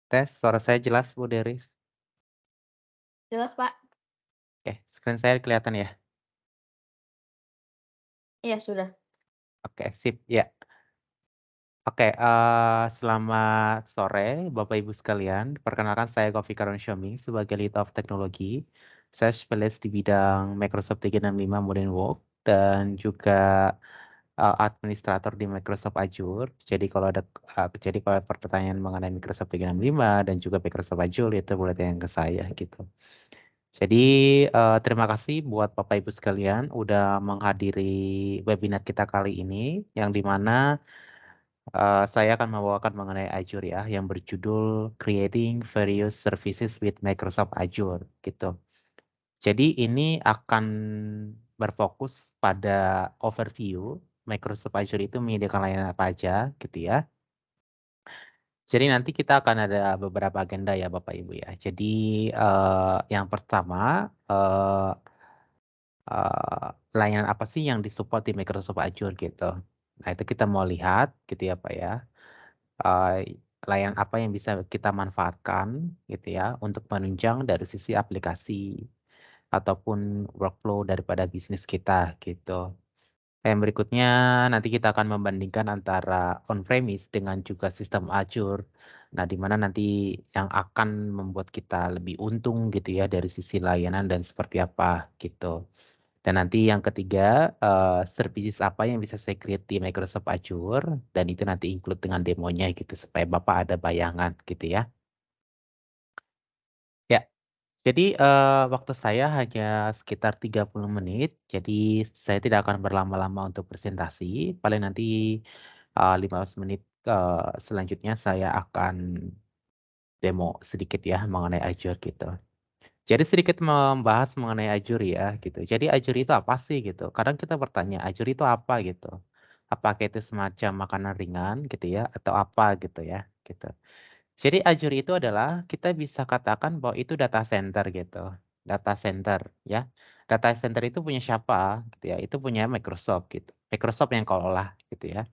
Tes, suara saya jelas Bu Deris? Jelas, Pak. Oke, screen saya kelihatan ya? Iya, sudah. Oke, sip, ya. Oke, selamat sore Bapak Ibu sekalian. Perkenalkan saya Govi Karonsyoming sebagai Lead of Technology. Saya spesialis di bidang Microsoft 365 Modern Work dan juga administrator di Microsoft Azure. Jadi kalau ada pertanyaan mengenai Microsoft 365 dan juga Microsoft Azure itu boleh tanya ke saya gitu. Jadi terima kasih buat Bapak Ibu sekalian udah menghadiri webinar kita kali ini yang di mana saya akan membawakan mengenai Azure ya yang berjudul Creating Various Services with Microsoft Azure gitu. Jadi ini akan berfokus pada overview Microsoft Azure itu menyediakan layanan apa aja gitu ya. Jadi nanti kita akan ada beberapa agenda ya Bapak Ibu ya. Jadi yang pertama layanan apa sih yang disupport di Microsoft Azure gitu. Nah, itu kita mau lihat gitu ya, Pak ya. Layanan apa yang bisa kita manfaatkan gitu ya untuk menunjang dari sisi aplikasi ataupun workflow daripada bisnis kita gitu. Yang berikutnya nanti kita akan membandingkan antara on-premise dengan juga sistem Azure. Nah, di mana nanti yang akan membuat kita lebih untung gitu ya dari sisi layanan dan seperti apa gitu. Dan nanti yang ketiga, services apa yang bisa saya create di Microsoft Azure, dan itu nanti include dengan demonya gitu, supaya Bapak ada bayangan gitu ya. Ya, jadi waktu saya hanya sekitar 30 menit, jadi saya tidak akan berlama-lama untuk presentasi, paling nanti 15 menit selanjutnya saya akan demo sedikit ya mengenai Azure gitu. Jadi sedikit membahas mengenai Azure ya gitu. Jadi Azure itu apa sih gitu? Kadang kita bertanya Azure itu apa gitu? Apakah itu semacam makanan ringan gitu ya atau apa gitu ya gitu. Jadi Azure itu adalah kita bisa katakan bahwa itu data center gitu. Data center ya. Data center itu punya siapa gitu ya? Itu punya Microsoft gitu. Microsoft yang kelola gitu ya.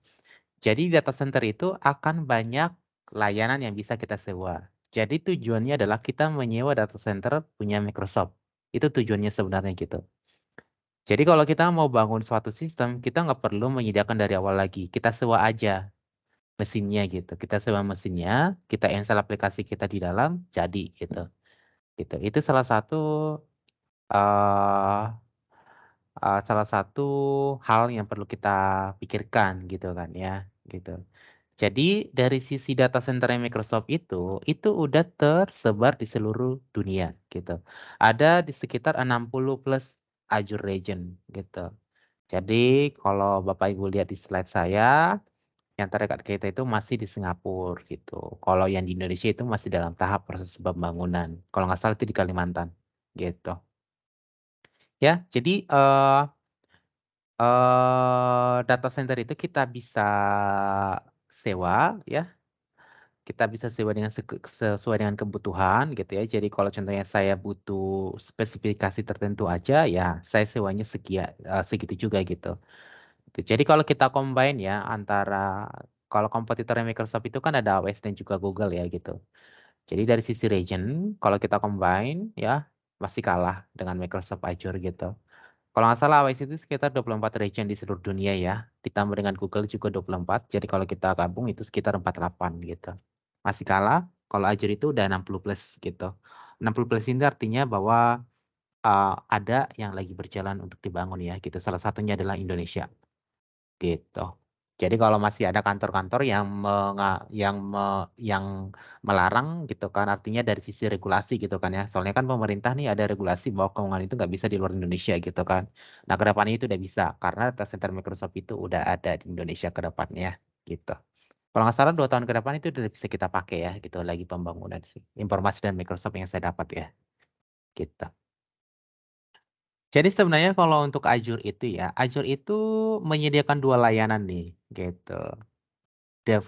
Jadi data center itu akan banyak layanan yang bisa kita sewa. Jadi tujuannya adalah kita menyewa data center punya Microsoft. Itu tujuannya sebenarnya gitu. Jadi kalau kita mau bangun suatu sistem, kita nggak perlu menyediakan dari awal lagi. Kita sewa aja mesinnya gitu. Kita sewa mesinnya, kita install aplikasi kita di dalam, jadi gitu. Gitu. Itu uh, salah satu hal yang perlu kita pikirkan gitu kan ya, gitu. Jadi dari sisi data center Microsoft itu udah tersebar di seluruh dunia gitu. Ada di sekitar 60 plus Azure region gitu. Jadi kalau Bapak Ibu lihat di slide saya, yang terdekat kita itu masih di Singapura gitu. Kalau yang di Indonesia itu masih dalam tahap proses pembangunan. Kalau nggak salah itu di Kalimantan gitu. Ya, jadi data center itu kita bisa sewa ya, kita bisa sewa dengan sesuai dengan kebutuhan gitu ya. Jadi kalau contohnya saya butuh spesifikasi tertentu aja ya saya sewanya segitu juga gitu. Jadi kalau kita combine ya antara kalau kompetitornya Microsoft itu kan ada AWS dan juga Google ya gitu. Jadi dari sisi region kalau kita combine ya masih kalah dengan Microsoft Azure gitu. Kalau nggak salah AWS itu sekitar 24 region di seluruh dunia ya. Ditambah dengan Google juga 24. Jadi kalau kita gabung itu sekitar 48 gitu. Masih kalah kalau Azure itu udah 60 plus gitu. 60 plus ini artinya bahwa ada yang lagi berjalan untuk dibangun ya gitu. Salah satunya adalah Indonesia gitu. Jadi kalau masih ada kantor-kantor yang melarang gitu kan, artinya dari sisi regulasi gitu kan ya. Soalnya kan pemerintah nih ada regulasi bahwa keuangan itu nggak bisa di luar Indonesia gitu kan. Nah ke depannya itu udah bisa karena data center Microsoft itu udah ada di Indonesia ke depannya gitu. Kalau nggak salah 2 tahun ke depan itu udah bisa kita pakai ya gitu lagi pembangunan sih. Informasi dari Microsoft yang saya dapat ya gitu. Jadi sebenarnya kalau untuk Azure itu ya, Azure itu menyediakan 2 layanan nih gitu. The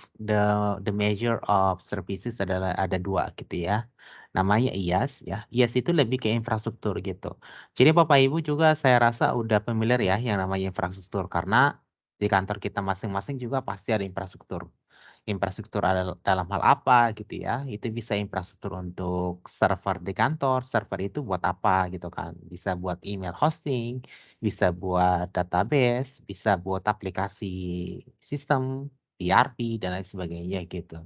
the measure of services adalah ada 2 gitu ya. Namanya IaaS ya. IaaS itu lebih ke infrastruktur gitu. Jadi Bapak Ibu juga saya rasa udah familiar ya yang namanya infrastruktur karena di kantor kita masing-masing juga pasti ada infrastruktur. infrastruktur dalam hal apa gitu ya. Itu bisa infrastruktur untuk server di kantor, server itu buat apa gitu kan. Bisa buat email hosting, bisa buat database, bisa buat aplikasi sistem, ERP, dan lain sebagainya gitu.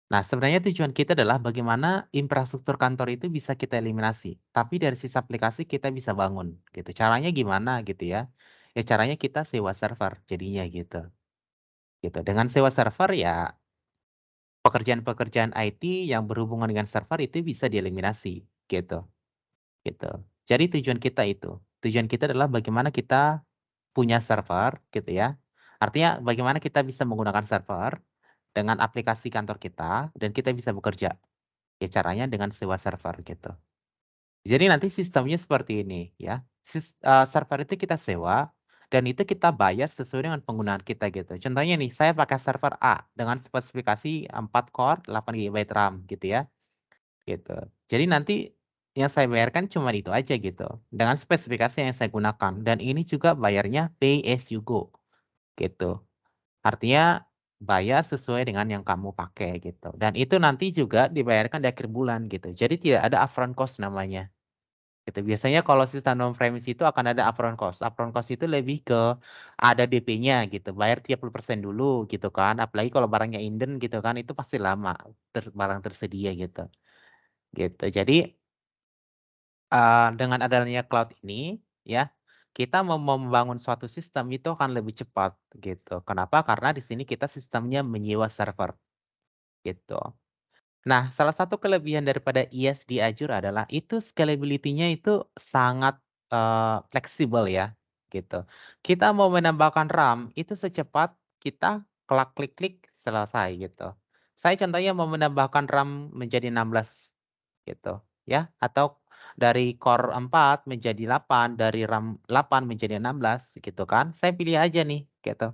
Nah, sebenarnya tujuan kita adalah bagaimana infrastruktur kantor itu bisa kita eliminasi, tapi dari sisi aplikasi kita bisa bangun gitu. Caranya gimana gitu ya? Ya caranya kita sewa server jadinya gitu. Gitu. Dengan sewa server ya pekerjaan-pekerjaan IT yang berhubungan dengan server itu bisa dieliminasi gitu. Gitu. Jadi tujuan kita itu. Tujuan kita adalah bagaimana kita punya server gitu ya. Artinya bagaimana kita bisa menggunakan server dengan aplikasi kantor kita dan kita bisa bekerja. Ya caranya dengan sewa server gitu. Jadi nanti sistemnya seperti ini ya, server itu kita sewa dan itu kita bayar sesuai dengan penggunaan kita gitu. Contohnya nih, saya pakai server A dengan spesifikasi 4 core 8 GB RAM gitu ya, gitu. Jadi nanti yang saya bayarkan cuma itu aja gitu, dengan spesifikasi yang saya gunakan dan ini juga bayarnya pay as you go gitu. Artinya bayar sesuai dengan yang kamu pakai gitu dan itu nanti juga dibayarkan di akhir bulan gitu. Jadi tidak ada upfront cost namanya. Gitu, biasanya kalau sistem on-premise itu akan ada upfront cost. Upfront cost itu lebih ke ada DP-nya gitu, bayar 30% dulu gitu kan, apalagi kalau barangnya inden gitu kan, itu pasti lama barang tersedia gitu, gitu. Jadi, dengan adanya cloud ini ya, kita mau membangun suatu sistem itu akan lebih cepat gitu. Kenapa? Karena di sini kita sistemnya menyewa server gitu. Nah, salah satu kelebihan daripada IaaS di Azure adalah itu scalability-nya itu sangat, fleksibel ya, gitu. Kita mau menambahkan RAM, itu secepat kita klik, selesai gitu. Saya contohnya mau menambahkan RAM menjadi 16 gitu, ya, atau dari core 4 menjadi 8, dari RAM 8 menjadi 16 gitu kan, saya pilih aja nih, gitu.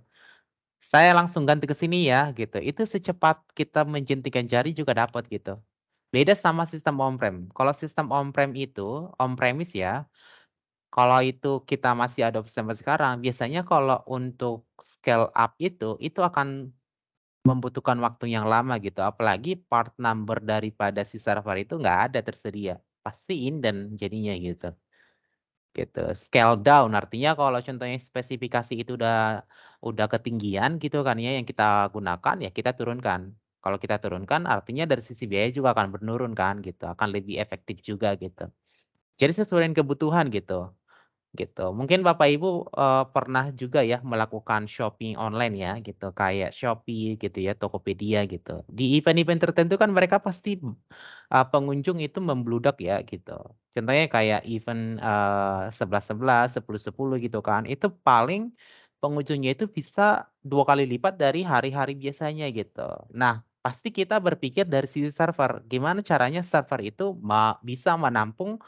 Saya langsung ganti ke sini ya, gitu. Itu secepat kita menjentikan jari juga dapat gitu. Beda sama sistem on-prem. Kalau sistem on-prem itu, on-premise ya, kalau itu kita masih adopsi sampai sekarang, biasanya kalau untuk scale up itu akan membutuhkan waktu yang lama gitu. Apalagi part number daripada si server itu nggak ada tersedia. Pasti inden jadinya gitu. Gitu. Scale down artinya kalau contohnya spesifikasi itu udah ketinggian gitu kan ya yang kita gunakan, ya kita turunkan. Kalau kita turunkan artinya dari sisi biaya juga akan menurun kan gitu, akan lebih efektif juga gitu. Jadi sesuai dengan kebutuhan gitu. Gitu. Mungkin Bapak Ibu, pernah juga ya melakukan shopping online ya gitu, kayak Shopee gitu ya, Tokopedia gitu. Di event-event tertentu kan mereka pasti, pengunjung itu membludak ya gitu. Contohnya kayak event, 11.11, 10.10 gitu kan, itu paling pengunjungnya itu bisa 2 kali lipat dari hari-hari biasanya gitu. Nah, pasti kita berpikir dari sisi server, gimana caranya server itu bisa menampung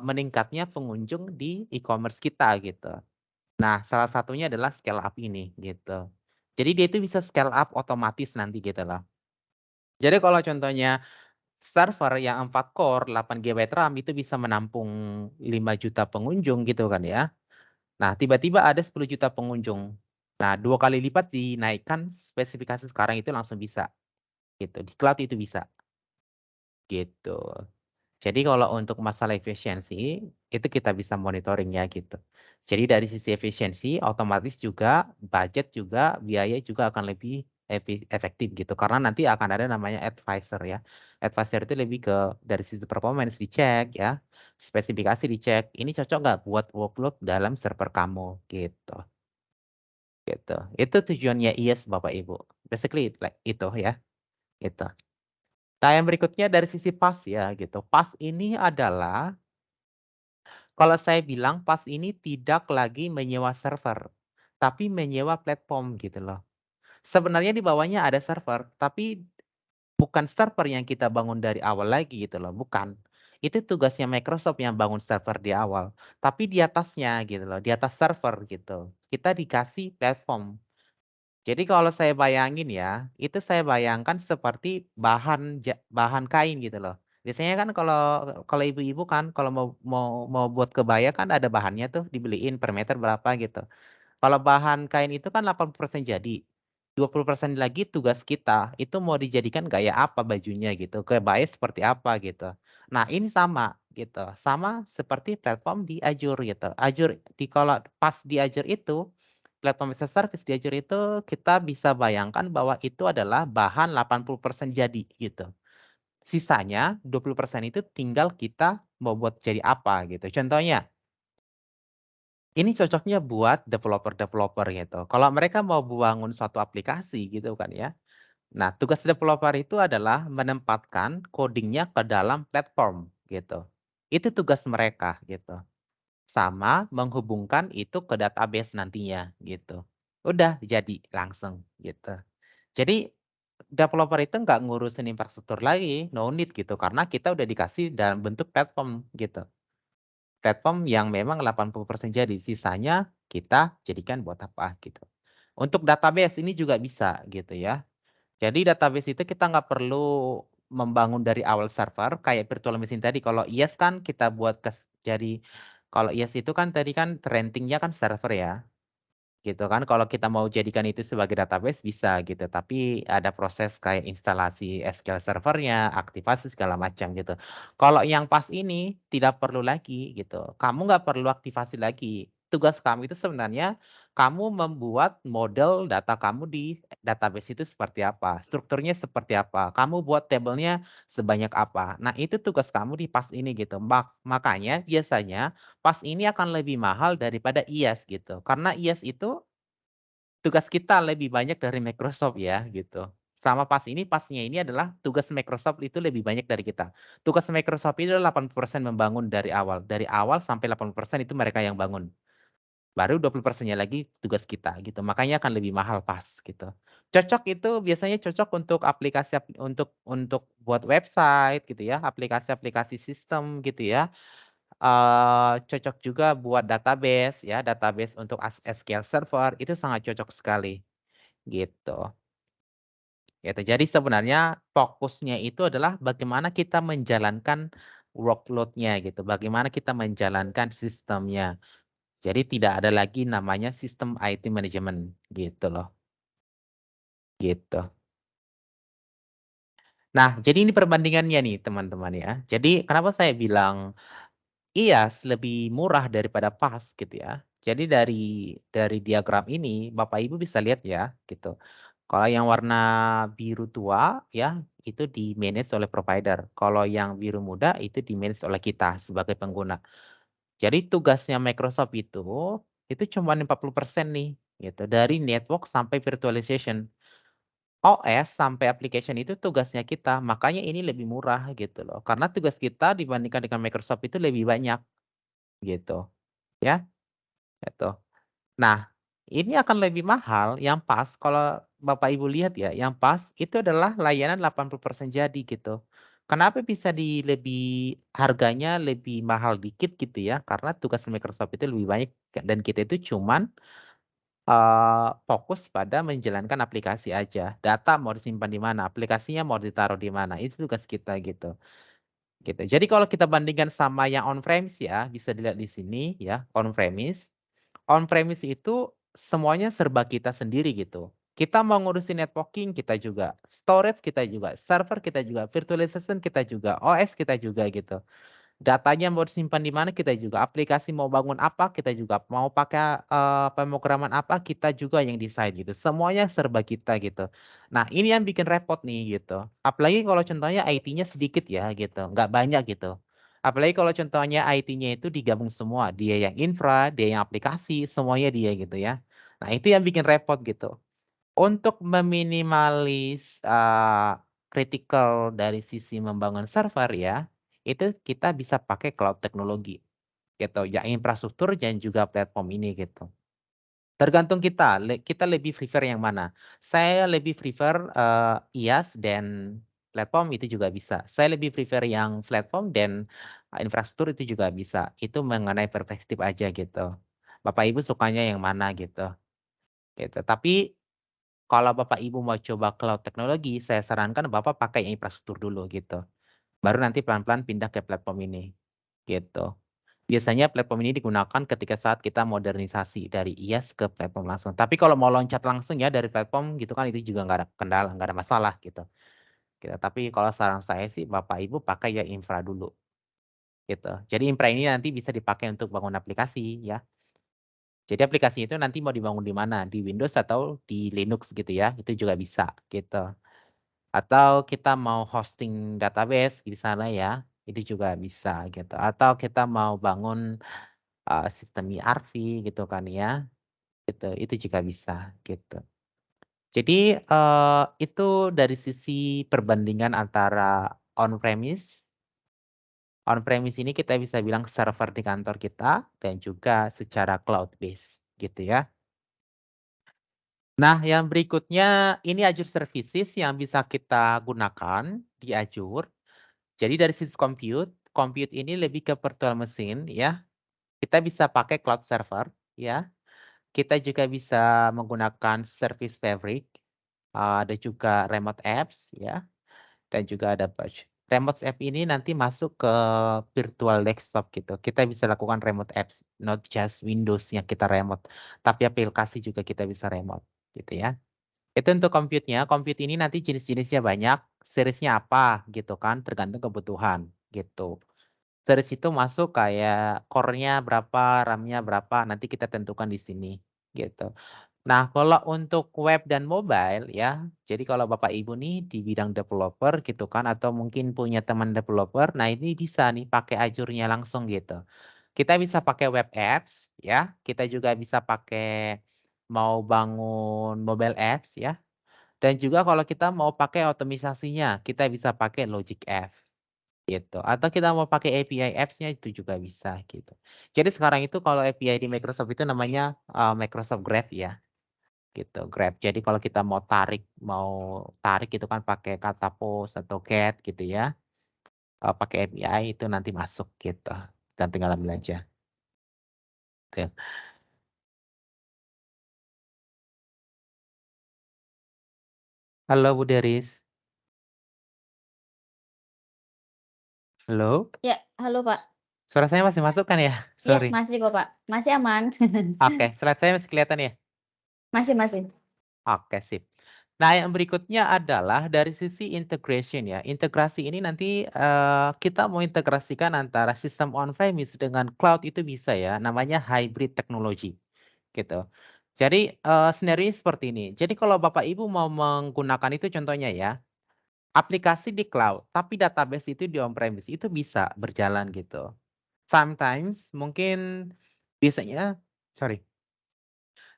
meningkatnya pengunjung di e-commerce kita gitu. Nah, salah satunya adalah scale up ini gitu. Jadi dia itu bisa scale up otomatis nanti gitu loh. Jadi kalau contohnya server yang 4 core 8 GB RAM itu bisa menampung 5 juta pengunjung gitu kan ya. Nah, tiba-tiba ada 10 juta pengunjung. Nah, 2 kali lipat dinaikkan spesifikasi sekarang itu langsung bisa gitu. Di cloud itu bisa gitu. Jadi kalau untuk masalah efisiensi, itu kita bisa monitoring ya gitu. Jadi dari sisi efisiensi, otomatis juga budget juga, biaya juga akan lebih efektif gitu. Karena nanti akan ada namanya advisor ya. Advisor itu lebih ke dari sisi performance dicek ya, spesifikasi dicek, ini cocok nggak buat workload dalam server kamu gitu, gitu. Itu tujuannya IaaS Bapak Ibu. Basically like itu ya, gitu. Nah yang berikutnya dari sisi PaaS ya gitu. PaaS ini adalah kalau saya bilang PaaS ini tidak lagi menyewa server, tapi menyewa platform gitu loh. Sebenarnya di bawahnya ada server, tapi bukan server yang kita bangun dari awal lagi gitu loh, bukan. Itu tugasnya Microsoft yang bangun server di awal. Tapi di atasnya gitu loh, di atas server gitu, kita dikasih platform. Jadi kalau saya bayangin ya, itu saya bayangkan seperti bahan kain gitu loh. Biasanya kan kalau kalau ibu-ibu kan kalau mau buat kebaya kan ada bahannya tuh dibeliin per meter berapa gitu. Kalau bahan kain itu kan 80% jadi. 20% lagi tugas kita, itu mau dijadikan gaya apa bajunya gitu, kebaya seperti apa gitu. Nah ini sama gitu, sama seperti platform di Azure gitu. Azure kalau pas di Azure itu, platform as a service di Azure itu kita bisa bayangkan bahwa itu adalah bahan 80% jadi gitu. Sisanya 20% itu tinggal kita mau buat jadi apa gitu. Contohnya, ini cocoknya buat developer-developer gitu. Kalau mereka mau bangun suatu aplikasi gitu kan ya. Nah, tugas developer itu adalah menempatkan coding-nya ke dalam platform gitu. Itu tugas mereka gitu. Sama menghubungkan itu ke database nantinya gitu. Udah jadi langsung gitu. Jadi developer itu nggak ngurusin infrastruktur lagi, no need gitu karena kita udah dikasih dalam bentuk platform gitu. Platform yang memang 80% jadi, sisanya kita jadikan buat apa gitu. Untuk database ini juga bisa gitu ya. Jadi database itu kita nggak perlu membangun dari awal server kayak virtual machine tadi. Kalau IaaS kan kita buat jadi kalau IaaS itu kan tadi kan renting-nya kan server ya. Gitu kan, kalau kita mau jadikan itu sebagai database bisa gitu, tapi ada proses kayak instalasi SQL servernya, aktivasi segala macam gitu. Kalau yang pas ini tidak perlu lagi gitu, kamu nggak perlu aktivasi lagi. Tugas kamu itu sebenarnya kamu membuat model data kamu di database itu seperti apa, strukturnya seperti apa, kamu buat tabelnya sebanyak apa. Nah itu tugas kamu di pas ini gitu. Makanya biasanya pas ini akan lebih mahal daripada IaaS gitu. Karena IaaS itu tugas kita lebih banyak dari Microsoft ya gitu. Sama pasnya ini adalah tugas Microsoft itu lebih banyak dari kita. Tugas Microsoft itu adalah 80% membangun dari awal. Dari awal sampai 80% itu mereka yang bangun. Baru 20%-nya lagi tugas kita gitu. Makanya akan lebih mahal pas gitu. Cocok itu biasanya cocok untuk aplikasi untuk buat website gitu ya, aplikasi-aplikasi sistem gitu ya. Cocok juga buat database ya, database untuk SQL Server itu sangat cocok sekali, gitu. Gitu. Jadi sebenarnya fokusnya itu adalah bagaimana kita menjalankan workload-nya gitu, bagaimana kita menjalankan sistemnya. Jadi tidak ada lagi namanya sistem IT management gitu loh, gitu. Nah, jadi ini perbandingannya nih teman-teman ya. Jadi kenapa saya bilang iya, lebih murah daripada PAS gitu ya. Jadi dari diagram ini Bapak Ibu bisa lihat ya gitu. Kalau yang warna biru tua ya itu di-manage oleh provider. Kalau yang biru muda itu di-manage oleh kita sebagai pengguna. Jadi tugasnya Microsoft itu cuma 40% nih gitu dari network sampai virtualization. OS sampai application itu tugasnya kita, makanya ini lebih murah gitu loh. Karena tugas kita dibandingkan dengan Microsoft itu lebih banyak gitu. Ya, gitu. Nah, ini akan lebih mahal yang pas kalau Bapak Ibu lihat ya, yang pas itu adalah layanan 80% jadi gitu. Kenapa bisa harganya lebih mahal dikit gitu ya, karena tugas Microsoft itu lebih banyak dan kita itu cuman, fokus pada menjalankan aplikasi aja. Data mau disimpan di mana, aplikasinya mau ditaruh di mana, itu tugas kita gitu. Gitu. Jadi kalau kita bandingkan sama yang on premise ya, bisa dilihat di sini ya, on premise. On premise itu semuanya serba kita sendiri gitu. Kita mau ngurusin networking kita juga, storage kita juga, server kita juga, virtualization kita juga, OS kita juga gitu. Datanya mau disimpan di mana kita juga, aplikasi mau bangun apa kita juga, mau pakai, pemrograman apa kita juga yang desain gitu, semuanya serba kita gitu. Nah ini yang bikin repot nih gitu, apalagi kalau contohnya IT-nya sedikit ya gitu, nggak banyak gitu. Apalagi kalau contohnya IT-nya itu digabung semua, dia yang infra, dia yang aplikasi, semuanya dia gitu ya. Nah itu yang bikin repot gitu. Untuk meminimalis, kritikal dari sisi membangun server ya, itu kita bisa pakai cloud teknologi, gitu, ya infrastruktur dan juga platform ini gitu. Tergantung kita, kita lebih prefer yang mana. Saya lebih prefer, IaaS dan platform itu juga bisa. Saya lebih prefer yang platform dan, infrastruktur itu juga bisa. Itu mengenai perspektif aja gitu. Bapak Ibu sukanya yang mana gitu, gitu. Tapi kalau Bapak Ibu mau coba cloud teknologi, saya sarankan Bapak pakai yang infrastruktur dulu gitu. Baru nanti pelan-pelan pindah ke platform ini, gitu. Biasanya platform ini digunakan ketika saat kita modernisasi dari IaaS ke platform langsung. Tapi kalau mau loncat langsung ya dari platform gitu kan itu juga nggak ada kendala, nggak ada masalah gitu. Gitu. Tapi kalau saran saya sih Bapak Ibu pakai ya infra dulu gitu. Jadi infra ini nanti bisa dipakai untuk bangun aplikasi ya. Jadi aplikasi itu nanti mau dibangun di mana? Di Windows atau di Linux gitu ya. Itu juga bisa gitu. Atau kita mau hosting database di sana ya, itu juga bisa gitu. Atau kita mau bangun sistem ERP gitu kan ya, gitu. Itu juga bisa gitu. Jadi itu dari sisi perbandingan antara on-premise. On-premise ini kita bisa bilang server di kantor kita dan juga secara cloud base gitu ya. Nah, yang berikutnya ini Azure Services yang bisa kita gunakan di Azure. Jadi dari sisi compute ini lebih ke virtual machine ya. Kita bisa pakai cloud server ya. Kita juga bisa menggunakan Service Fabric, ada juga remote apps ya, dan juga ada batch. Remote app ini nanti masuk ke virtual desktop gitu. Kita bisa lakukan remote apps, not just Windows yang kita remote, tapi aplikasi juga kita bisa remote gitu ya. Itu untuk compute-nya. Compute ini nanti jenis-jenisnya banyak, seriesnya apa gitu kan, tergantung kebutuhan gitu. Series itu masuk kayak core-nya berapa, RAM-nya berapa, nanti kita tentukan di sini gitu. Nah, kalau untuk web dan mobile ya, jadi kalau Bapak Ibu nih di bidang developer gitu kan atau mungkin punya teman developer, nah ini bisa nih pakai Azure-nya langsung gitu. Kita bisa pakai web apps ya, kita juga bisa pakai mau bangun mobile apps ya. Dan juga kalau kita mau pakai otomisasinya, kita bisa pakai Logic Apps gitu. Atau kita mau pakai API apps-nya itu juga bisa gitu. Jadi sekarang itu kalau API di Microsoft itu namanya Microsoft Graph ya gitu. Grab. Jadi kalau kita mau tarik itu kan pakai kata post atau get gitu ya. Pakai API itu nanti masuk gitu. Dan tinggal ambil aja. Tuh. Halo Bu Deris. Halo. Ya, halo Pak. Suara saya masih masuk kan ya? Ya, Sorry. masih kok Pak. Masih aman. Oke, slide saya masih kelihatan ya? Masih masih. Oke, sip. Nah, yang berikutnya adalah dari sisi integration ya. Integrasi ini nanti kita mau integrasikan antara sistem on-premise dengan cloud itu bisa ya. Namanya hybrid technology gitu. Jadi scenario seperti ini. Jadi kalau Bapak Ibu mau menggunakan itu contohnya ya, aplikasi di cloud, tapi database itu di on-premise itu bisa berjalan gitu. Sometimes mungkin biasanya, sorry.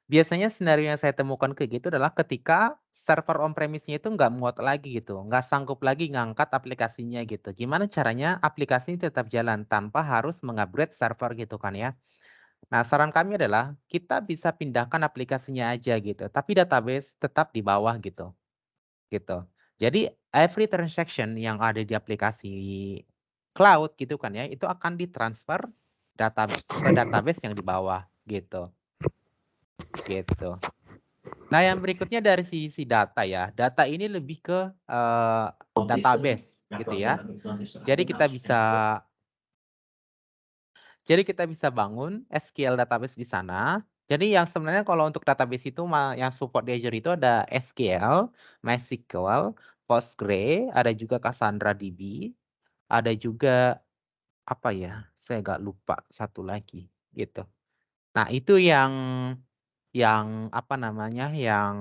Biasanya skenario yang saya temukan kayak gitu adalah ketika server on premise-nya itu nggak muat lagi gitu, nggak sanggup lagi ngangkat aplikasinya gitu. Gimana caranya aplikasi ini tetap jalan tanpa harus mengupgrade server gitu kan ya. Nah, saran kami adalah kita bisa pindahkan aplikasinya aja gitu, tapi database tetap di bawah gitu, gitu. Jadi every transaction yang ada di aplikasi cloud gitu kan ya, itu akan ditransfer ke database yang di bawah gitu, gitu. Nah, yang berikutnya dari sisi data ya. Data ini lebih ke database gitu ya. Jadi kita bisa bangun SQL database di sana. Jadi yang sebenarnya kalau untuk database itu yang support di Azure itu ada SQL, MySQL, Postgre, ada juga Cassandra DB, ada juga apa ya? Saya agak lupa satu lagi gitu. Nah, itu yang apa namanya, yang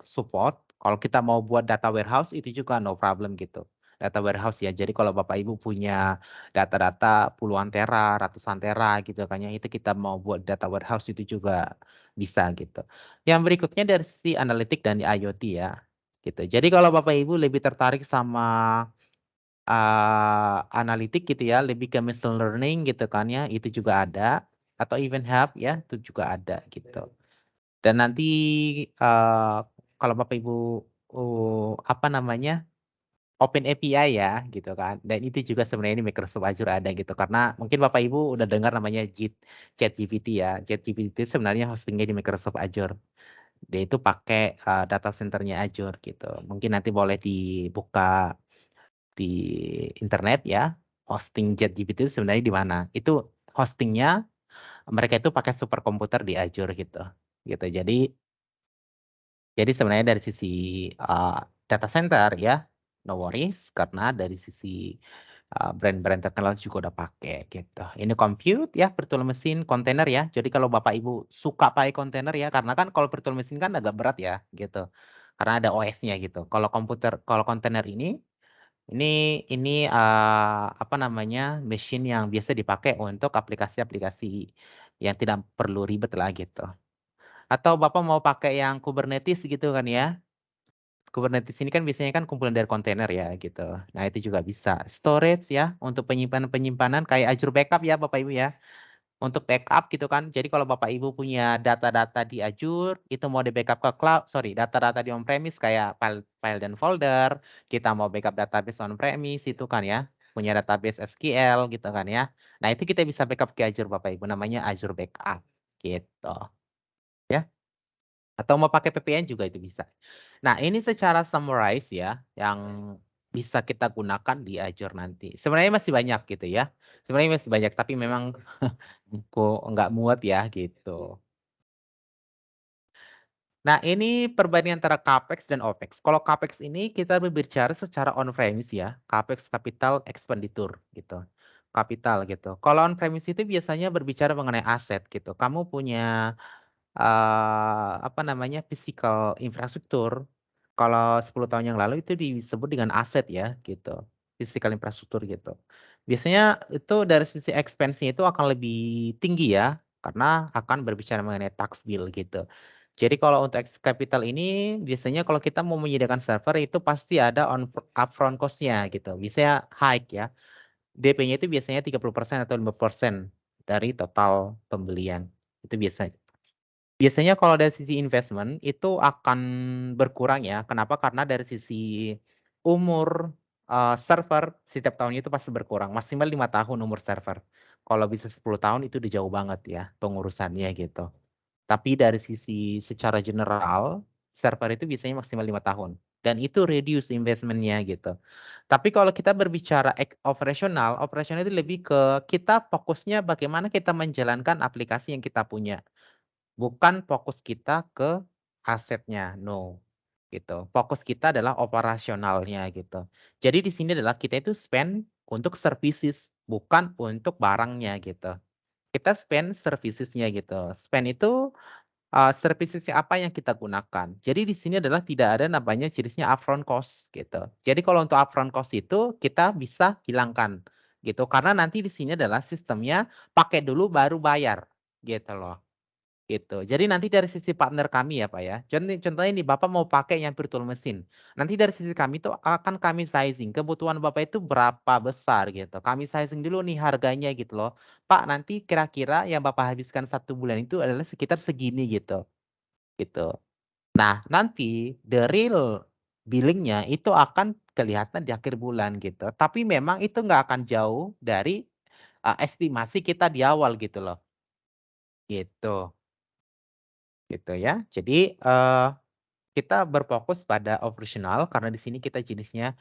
support, kalau kita mau buat data warehouse itu juga no problem gitu. Data warehouse ya, jadi kalau Bapak Ibu punya data-data puluhan tera, ratusan tera gitu kan ya, itu kita mau buat data warehouse itu juga bisa gitu. Yang berikutnya dari sisi analitik dan IoT ya, gitu. Jadi kalau Bapak Ibu lebih tertarik sama analitik gitu ya, lebih ke machine learning gitu kan ya, itu juga ada, atau even help ya, itu juga ada gitu. Dan nanti, kalau Bapak Ibu, apa namanya, open API ya gitu kan, dan itu juga sebenarnya di Microsoft Azure ada gitu, karena mungkin Bapak Ibu udah dengar namanya ChatGPT ya. ChatGPT itu sebenarnya hosting-nya di Microsoft Azure. Dia itu pakai, data center-nya Azure gitu. Mungkin nanti boleh dibuka di internet ya, hosting ChatGPT itu sebenarnya di mana. Itu hosting-nya mereka itu pakai superkomputer di Azure gitu, gitu. Jadi sebenarnya dari sisi, data center ya, no worries karena dari sisi, brand-brand terkenal juga udah pakai gitu. Ini compute ya, virtual machine, kontainer ya. Jadi kalau Bapak Ibu suka pakai kontainer ya, karena kan kalau virtual machine kan agak berat ya gitu, karena ada OS-nya gitu. Kalau kontainer ini, apa namanya, mesin yang biasa dipakai untuk aplikasi-aplikasi yang tidak perlu ribet lah gitu. Atau Bapak mau pakai yang Kubernetes gitu kan ya. Kubernetes ini kan biasanya kan kumpulan dari kontainer ya gitu. Nah itu juga bisa. Storage ya untuk penyimpanan-penyimpanan kayak Azure Backup ya Bapak Ibu ya. Untuk backup gitu kan. Jadi kalau Bapak Ibu punya data-data di Azure, itu mau di-backup ke cloud, sorry, data-data di on-premise kayak file dan folder, kita mau backup database on-premise itu kan ya, punya database SQL gitu kan ya. Nah itu kita bisa backup ke Azure Bapak Ibu, namanya Azure Backup gitu ya. Atau mau pakai VPN juga itu bisa. Nah, ini secara summarize ya, yang bisa kita gunakan di Azure nanti. Sebenarnya masih banyak gitu ya. Sebenarnya masih banyak, tapi memang kok nggak muat ya gitu. Nah, ini perbandingan antara CapEx dan OpEx. Kalau CapEx ini kita berbicara secara on-premise ya, CapEx capital expenditure gitu. Kapital gitu. Kalau on-premise itu biasanya berbicara mengenai aset gitu. Kamu punya apa namanya, physical infrastruktur, kalau 10 tahun yang lalu itu disebut dengan aset ya, gitu. Physical infrastruktur gitu. Biasanya itu dari sisi expense-nya itu akan lebih tinggi ya, karena akan berbicara mengenai tax bill gitu. Jadi kalau untuk capital ini biasanya kalau kita mau menyediakan server itu pasti ada upfront cost-nya gitu. Biasanya high ya. DP-nya itu biasanya 30% atau 5% dari total pembelian. Itu biasanya. Biasanya kalau dari sisi investment itu akan berkurang ya. Kenapa? Karena dari sisi umur, server setiap tahunnya itu pasti berkurang, maksimal 5 tahun umur server. Kalau bisa 10 tahun itu udah jauh banget ya pengurusannya gitu. Tapi dari sisi secara general, server itu biasanya maksimal 5 tahun dan itu reduce investment-nya gitu. Tapi kalau kita berbicara operasional, operasional itu lebih ke kita fokusnya bagaimana kita menjalankan aplikasi yang kita punya. Bukan fokus kita ke asetnya, no, gitu. Fokus kita adalah operasionalnya gitu. Jadi di sini adalah kita itu spend untuk services, bukan untuk barangnya gitu. Kita spend services-nya gitu. Spend itu, services apa yang kita gunakan. Jadi di sini adalah tidak ada namanya jenisnya upfront cost gitu. Jadi kalau untuk upfront cost itu kita bisa hilangkan gitu, karena nanti di sini adalah sistemnya pakai dulu baru bayar gitu loh. Gitu. Jadi nanti dari sisi partner kami ya Pak ya, contohnya nih Bapak mau pakai yang virtual machine, nanti dari sisi kami tuh akan kami sizing, kebutuhan Bapak itu berapa besar gitu, kami sizing dulu nih harganya gitu loh. Pak nanti kira-kira yang Bapak habiskan 1 bulan itu adalah sekitar segini gitu, gitu. Nah nanti the real billing-nya itu akan kelihatan di akhir bulan gitu, tapi memang itu nggak akan jauh dari, estimasi kita di awal gitu loh, gitu. Gitu ya. Jadi, kita berfokus pada operasional karena di sini kita jenisnya,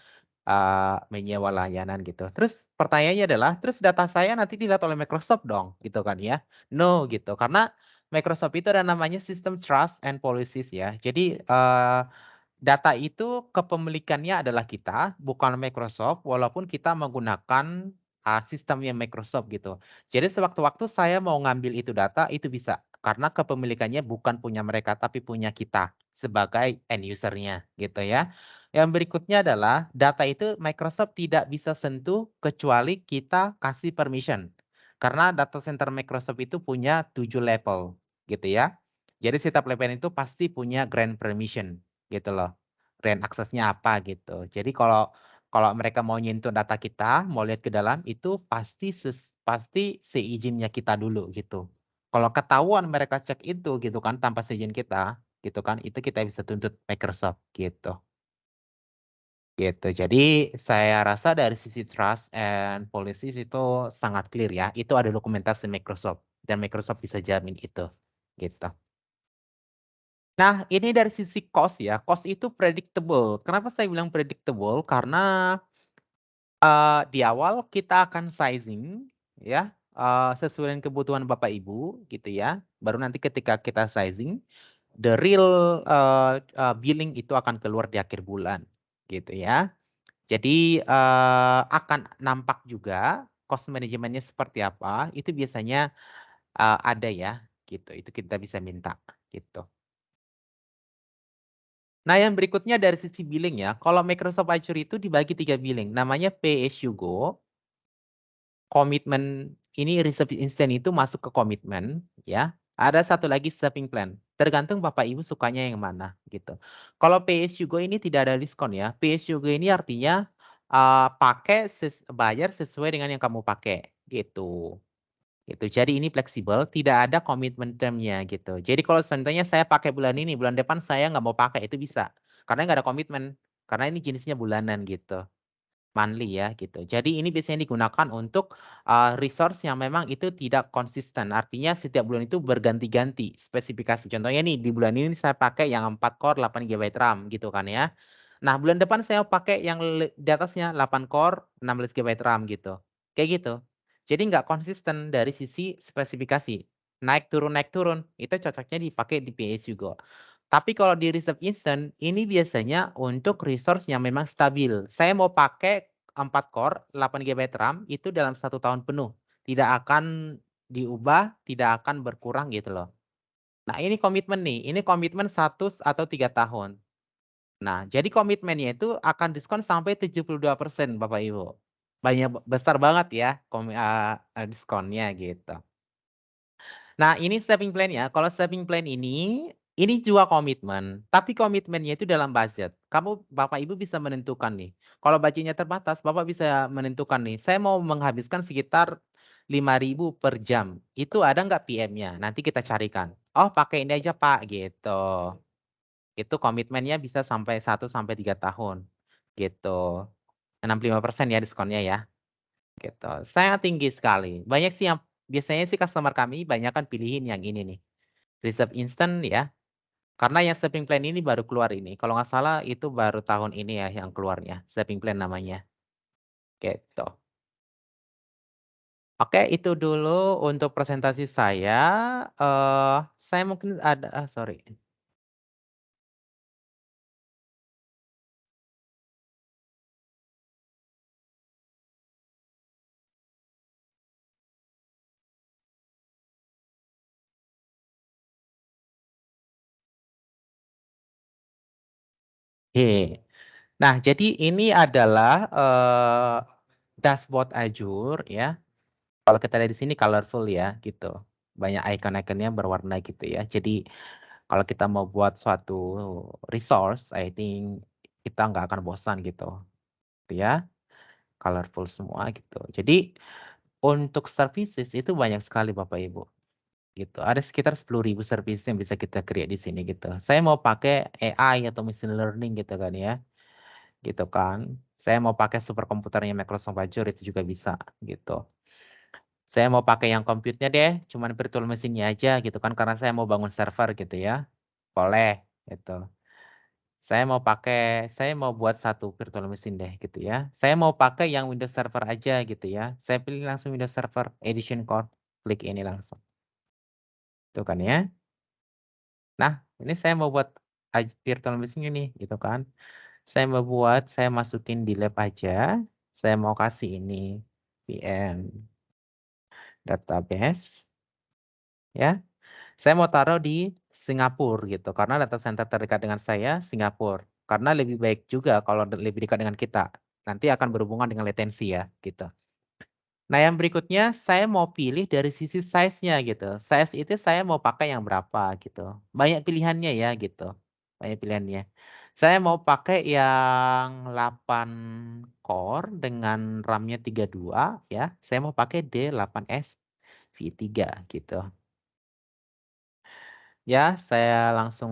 menyewa layanan gitu. Terus pertanyaannya adalah, terus data saya nanti dilihat oleh Microsoft dong? Gitu kan ya. No gitu, karena Microsoft itu ada namanya sistem trust and policies ya. Jadi, data itu kepemilikannya adalah kita, bukan Microsoft, walaupun kita menggunakan, sistemnya Microsoft gitu. Jadi sewaktu-waktu saya mau ngambil itu data, itu bisa. Karena kepemilikannya bukan punya mereka, tapi punya kita sebagai end user-nya gitu ya. Yang berikutnya adalah data itu Microsoft tidak bisa sentuh kecuali kita kasih permission. Karena data center Microsoft itu punya 7 level gitu ya. Jadi setiap level itu pasti punya grant permission gitu loh. Grant aksesnya apa gitu. Jadi kalau mereka mau nyentuh data kita, mau lihat ke dalam itu pasti seizinnya kita dulu gitu. Kalau ketahuan mereka cek itu gitu kan tanpa seizin kita, gitu kan, itu kita bisa tuntut Microsoft gitu. Gitu. Jadi saya rasa dari sisi trust and policies itu sangat clear ya. Itu ada dokumentasi Microsoft dan Microsoft bisa jamin itu, gitu. Nah, ini dari sisi cost ya, cost itu predictable. Kenapa saya bilang predictable? Karena, di awal kita akan sizing ya, sesuai dengan kebutuhan Bapak Ibu gitu ya. Baru nanti ketika kita sizing, the real, billing itu akan keluar di akhir bulan gitu ya. Jadi, akan nampak juga cost manajemennya seperti apa, itu biasanya, ada ya gitu, itu kita bisa minta gitu. Nah, yang berikutnya dari sisi billing ya, kalau Microsoft Azure itu dibagi 3 billing, namanya Pay as you go, komitmen ini reserve instant itu masuk ke komitmen ya, ada satu lagi saving plan, tergantung Bapak Ibu sukanya yang mana gitu. Kalau Pay as you go ini tidak ada diskon ya, Pay as you go ini artinya, pakai bayar sesuai dengan yang kamu pakai gitu. Gitu, jadi ini fleksibel, tidak ada komitmen term-nya gitu. Jadi kalau contohnya saya pakai bulan ini, bulan depan saya nggak mau pakai, itu bisa. Karena nggak ada komitmen, karena ini jenisnya bulanan gitu, monthly ya gitu. Jadi ini biasanya digunakan untuk, resource yang memang itu tidak konsisten, artinya setiap bulan itu berganti-ganti spesifikasi. Contohnya nih, di bulan ini saya pakai yang 4 core 8 GB RAM gitu kan ya. Nah bulan depan saya pakai yang di atasnya 8 core 16 GB RAM gitu, kayak gitu. Jadi nggak konsisten dari sisi spesifikasi, naik turun, itu cocoknya dipakai di PSU Go. Tapi kalau di reserve instant, ini biasanya untuk resource yang memang stabil. Saya mau pakai 4 core, 8 GB RAM itu dalam 1 tahun penuh, tidak akan diubah, tidak akan berkurang gitu loh. Nah ini komitmen nih, ini komitmen 1 atau 3 tahun. Nah jadi komitmennya itu akan diskon sampai 72% Bapak Ibu. Besar banget ya diskonnya gitu. Nah, ini saving plan ya. Kalau saving plan ini juga komitmen, tapi komitmennya itu dalam budget. Bapak Ibu bisa menentukan nih. Kalau budgetnya terbatas, Bapak bisa menentukan nih, saya mau menghabiskan sekitar 5.000 per jam. Itu ada nggak PM-nya? Nanti kita carikan. Oh, pakai ini aja, Pak, gitu. Itu komitmennya bisa sampai 1 sampai 3 tahun, gitu. 65% ya diskonnya ya. Gitu, sangat tinggi sekali. Banyak sih yang biasanya sih customer kami banyakan pilihin yang ini nih, reserve instant ya, karena yang saving plan ini baru keluar ini, kalau nggak salah itu baru tahun ini ya yang keluarnya, saving plan namanya, gitu. Oke, itu dulu untuk presentasi saya mungkin ada sorry. Oke. Nah, jadi ini adalah, dashboard Azure ya. Kalau kita lihat di sini colorful ya, gitu. Banyak icon-iconnya berwarna gitu ya. Jadi kalau kita mau buat suatu resource, I think kita nggak akan bosan gitu, gitu ya. Colorful semua gitu. Jadi untuk services itu banyak sekali Bapak Ibu, gitu. Ada sekitar 10.000 services yang bisa kita create di sini gitu. Saya mau pakai AI atau machine learning gitu kan ya, gitu kan. Saya mau pakai superkomputernya Microsoft Azure itu juga bisa gitu. Saya mau pakai yang compute-nya deh, cuman virtual machine-nya aja gitu kan, karena saya mau bangun server gitu ya, boleh gitu. Saya mau buat satu virtual machine deh gitu ya. Saya mau pakai yang Windows Server aja gitu ya. Saya pilih langsung Windows Server Edition Core, klik ini langsung. Tuh kan ya. Nah, ini saya mau buat virtual machine ini gitu kan. Saya masukin di lab aja. Saya mau kasih ini VM database ya. Saya mau taruh di Singapura gitu, karena data center terdekat dengan saya Singapura. Karena lebih baik juga kalau lebih dekat dengan kita. Nanti akan berhubungan dengan latensi ya, gitu. Nah, yang berikutnya saya mau pilih dari sisi size-nya gitu. Size itu saya mau pakai yang berapa gitu. Banyak pilihannya ya gitu. Banyak pilihannya. Saya mau pakai yang 8 core dengan RAM-nya 32 ya. Saya mau pakai D8S V3 gitu. Ya, saya langsung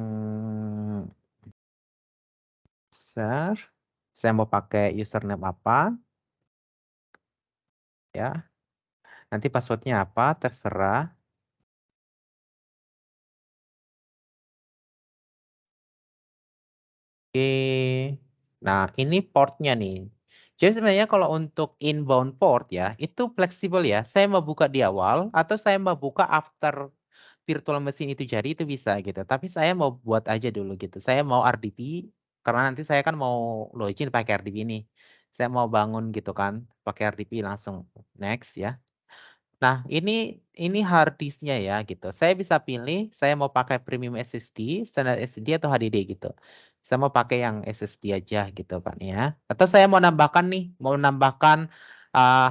share. Saya mau pakai username apa, ya. Nanti passwordnya apa, terserah. Oke. Nah, ini portnya nih. Jadi sebenarnya kalau untuk inbound port ya, itu fleksibel ya. Saya mau buka di awal atau saya mau buka after virtual machine itu jadi itu bisa gitu. Tapi saya mau buat aja dulu gitu. Saya mau RDP karena nanti saya kan mau login pakai RDP ini. Saya mau bangun gitu kan, pakai RDP langsung next ya. Nah, ini hard disk-nya ya gitu. Saya bisa pilih saya mau pakai premium SSD, standar SSD atau HDD gitu. Saya mau pakai yang SSD aja gitu kan ya. Atau saya mau nambahkan nih, mau nambahkan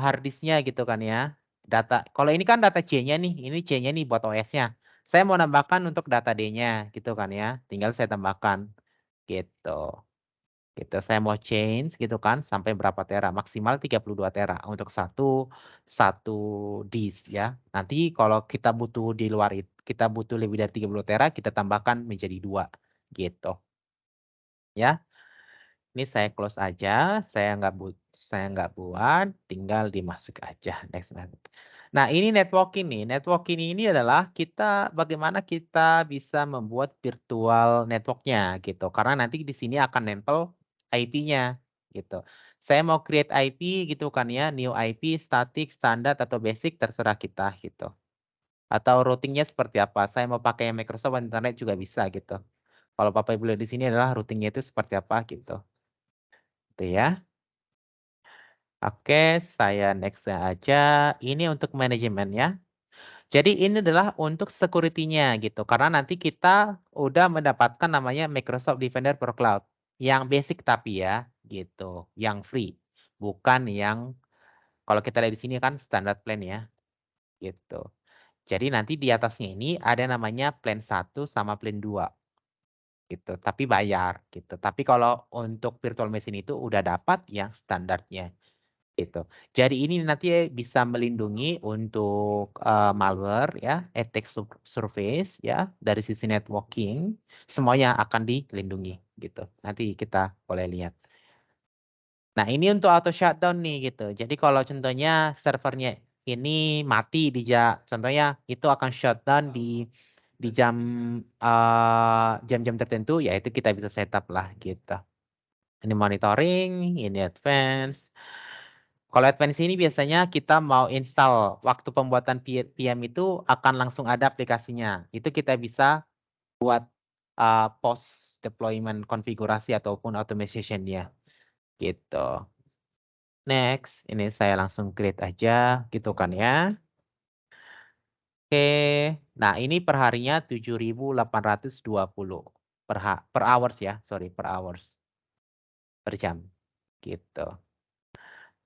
hard disk-nya gitu kan ya. Data. Kalau ini kan data C-nya nih, ini C-nya nih buat OS-nya. Saya mau nambahkan untuk data D-nya gitu kan ya. Tinggal saya tambahkan gitu. Gitu. Saya mau change gitu kan sampai berapa tera, maksimal 32 tera untuk satu satu disk ya. Nanti kalau kita butuh di luar itu, kita butuh lebih dari 30 tera, kita tambahkan menjadi 2 gitu ya. Ini saya close aja, saya nggak buat, tinggal dimasuk aja next next. Nah, ini networking nih. Networking ini adalah bagaimana kita bisa membuat virtual networknya gitu. Karena nanti di sini akan nempel IP-nya gitu. Saya mau create IP gitu kan ya, new IP, static, standar atau basic terserah kita gitu. Atau routingnya seperti apa? Saya mau pakai yang Microsoft Internet juga bisa gitu. Kalau Bapak Ibu lihat di sini adalah routingnya itu seperti apa gitu. Gitu ya. Oke, saya next aja. Ini untuk manajemen ya. Jadi ini adalah untuk security-nya gitu. Karena nanti kita udah mendapatkan namanya Microsoft Defender for Cloud. Yang basic tapi ya gitu. Yang free. Bukan yang kalau kita lihat di sini kan standar plan ya gitu. Jadi nanti di atasnya ini ada namanya plan 1 sama plan 2 gitu. Tapi bayar gitu. Tapi kalau untuk virtual machine itu udah dapat yang standarnya. Gitu. Jadi ini nanti bisa melindungi untuk, malware ya, attack surface ya, dari sisi networking, semuanya akan dilindungi gitu. Nanti kita boleh lihat. Nah, ini untuk auto shutdown nih gitu. Jadi kalau contohnya servernya ini mati contohnya itu akan shutdown di jam-jam tertentu, ya itu kita bisa setup lah gitu. Ini monitoring, ini advance. Kalau advance ini biasanya kita mau install, waktu pembuatan PM itu akan langsung ada aplikasinya. Itu kita bisa buat post deployment konfigurasi ataupun automation-nya gitu. Next, ini saya langsung create aja gitu kan ya. Oke. Nah, ini per harinya 7.820 per hours ya, sorry per hours, per jam gitu.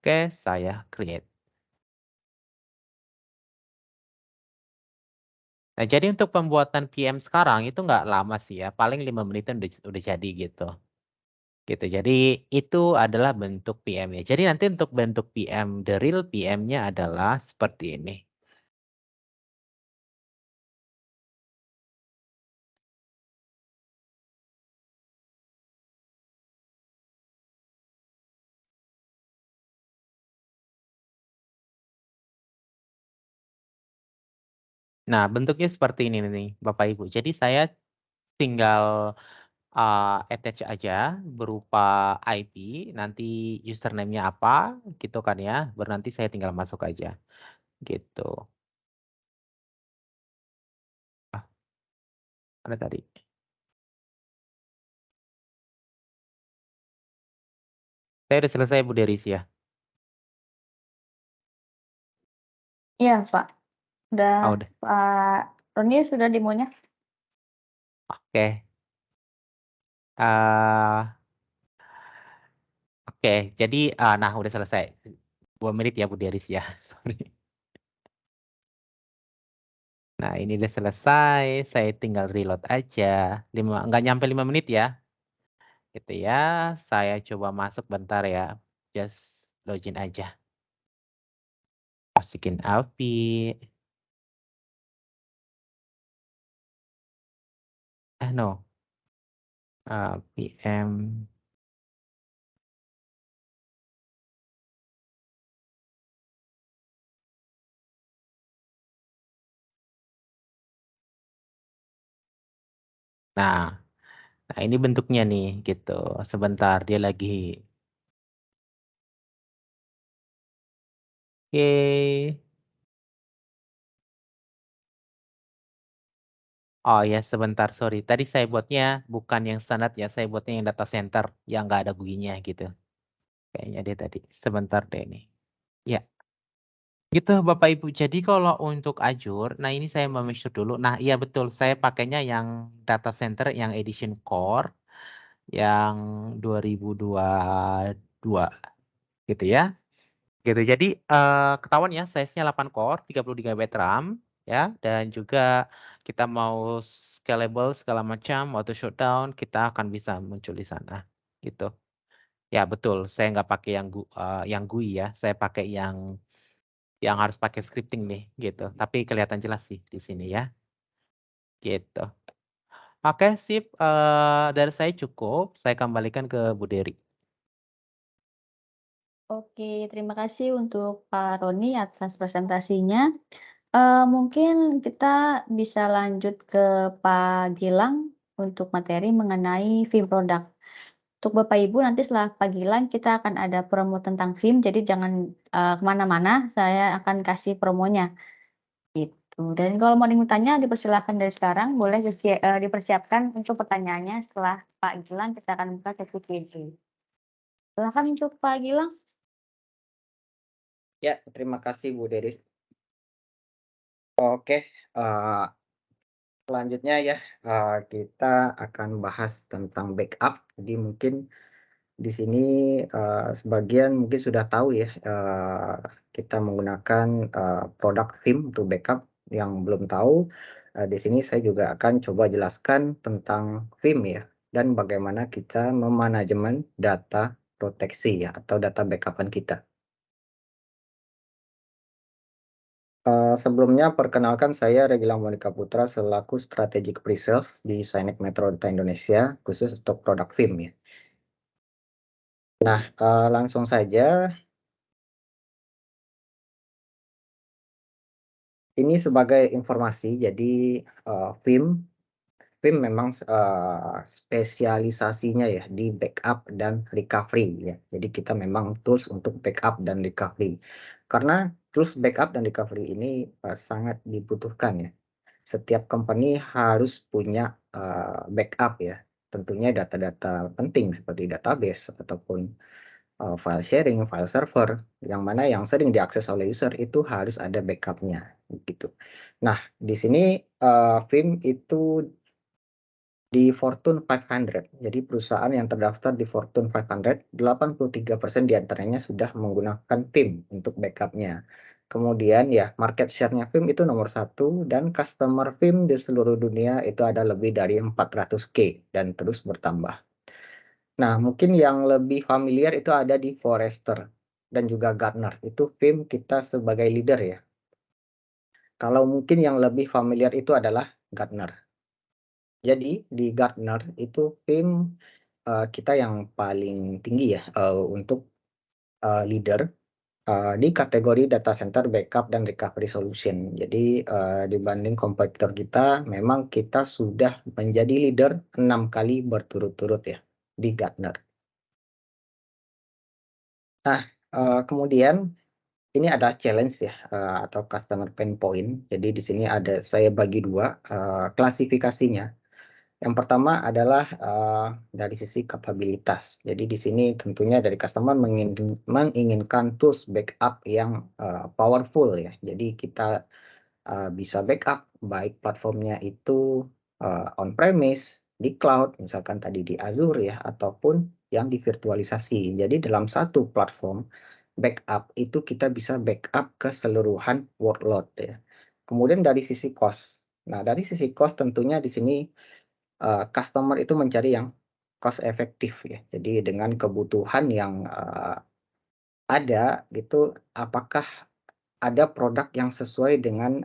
Oke, saya create. Nah, jadi untuk pembuatan PM sekarang itu nggak lama sih ya, paling 5 menitan udah jadi gitu. Gitu. Jadi itu adalah bentuk PM-nya. Jadi nanti untuk bentuk PM, the real PM-nya adalah seperti ini. Nah, bentuknya seperti ini nih, Bapak Ibu. Jadi saya tinggal attach aja berupa IP, nanti username-nya apa gitu kan ya, baru nanti saya tinggal masuk aja gitu. Ah, mana tadi? Saya udah selesai Bu Deris ya? Iya, Pak. Udah, Ah, udah. Pak Roni sudah demonya? Oke. Ah, oke, jadi, nah udah selesai. 2 menit ya Bu Deris ya, sorry. Nah ini udah selesai, saya tinggal reload aja. Nggak nyampe 5 menit ya, gitu ya. Saya coba masuk bentar ya, just login aja. Masukin API. No, PM. Nah, nah ini bentuknya nih gitu. Sebentar dia lagi Oh ya sebentar, sorry. Tadi saya buatnya bukan yang standar ya, saya buatnya yang data center yang nggak ada GUI-nya gitu. Kayaknya dia tadi. Sebentar deh nih. Ya, gitu Bapak Ibu. Jadi kalau untuk Azure, nah ini saya mau make sure dulu. Nah iya betul, saya pakainya yang data center yang edition core yang 2022 gitu ya. Gitu. Jadi ketahuan ya size-nya 8 core, 32 GB RAM ya dan juga kita mau scalable segala macam, auto shutdown, kita akan bisa muncul di sana gitu. Ya betul, saya nggak pakai yang GUI ya, saya pakai yang harus pakai scripting nih gitu. Tapi kelihatan jelas sih di sini ya. Gitu. Oke, sip. Dari saya cukup. Saya kembalikan ke Bu Dery. Oke, terima kasih untuk Pak Roni atas presentasinya. Mungkin kita bisa lanjut ke Pak Gilang untuk materi mengenai film produk. Untuk Bapak Ibu nanti setelah Pak Gilang kita akan ada promo tentang film, jadi jangan, ke mana, saya akan kasih promonya, gitu. Dan kalau mau ada yang tanya dipersilahkan dari sekarang, boleh dipersiapkan untuk pertanyaannya setelah Pak Gilang kita akan buka sesi Q&A. Silakan untuk Pak Gilang. Ya, terima kasih Bu Deris. Oke, selanjutnya ya, kita akan bahas tentang backup. Jadi mungkin di sini, sebagian mungkin sudah tahu ya, kita menggunakan, produk Vim untuk backup. Yang belum tahu, di sini saya juga akan coba jelaskan tentang Vim ya, dan bagaimana kita memanajemen data proteksi ya, atau data backup-an kita. Sebelumnya perkenalkan saya Regilang Monika Putra selaku Strategic Pre-Sales di Synek Metro Data Indonesia, khusus untuk produk Vim ya. Nah, langsung saja, ini sebagai informasi, jadi Vim memang spesialisasinya ya di backup dan recovery ya. Jadi kita memang tools untuk backup dan recovery. Karena tools backup dan recovery ini sangat dibutuhkan ya. Setiap company harus punya backup ya. Tentunya data-data penting seperti database ataupun file sharing, file server, yang mana yang sering diakses oleh user itu harus ada backupnya gitu. Nah, di sini Vim itu di Fortune 500. Jadi perusahaan yang terdaftar di Fortune 500, 83% diantaranya sudah menggunakan Vim untuk backupnya. Kemudian ya market share-nya Vim itu nomor satu dan customer Vim di seluruh dunia itu ada lebih dari 400K dan terus bertambah. Nah, mungkin yang lebih familiar itu ada di Forrester dan juga Gartner. Itu Vim kita sebagai leader ya. Kalau mungkin yang lebih familiar itu adalah Gartner. Jadi di Gartner itu Vim kita yang paling tinggi ya, untuk, leader, di kategori data center backup dan recovery solution. Jadi, dibanding kompetitor kita, memang kita sudah menjadi leader 6 kali berturut-turut ya, di Gartner. Nah, kemudian ini ada challenge ya, atau customer pain point. Jadi di sini saya bagi 2, klasifikasinya. Yang pertama adalah, dari sisi kapabilitas. Jadi di sini tentunya dari customer menginginkan tools backup yang, powerful ya. Jadi kita, bisa backup baik platformnya itu, on premise, di cloud, misalkan tadi di Azure ya, ataupun yang divirtualisasi. Jadi dalam satu platform backup itu kita bisa backup keseluruhan workload ya. Kemudian dari sisi cost. Nah, dari sisi cost tentunya di sini customer itu mencari yang cost efektif ya. Jadi dengan kebutuhan yang, ada gitu, apakah ada produk yang sesuai dengan,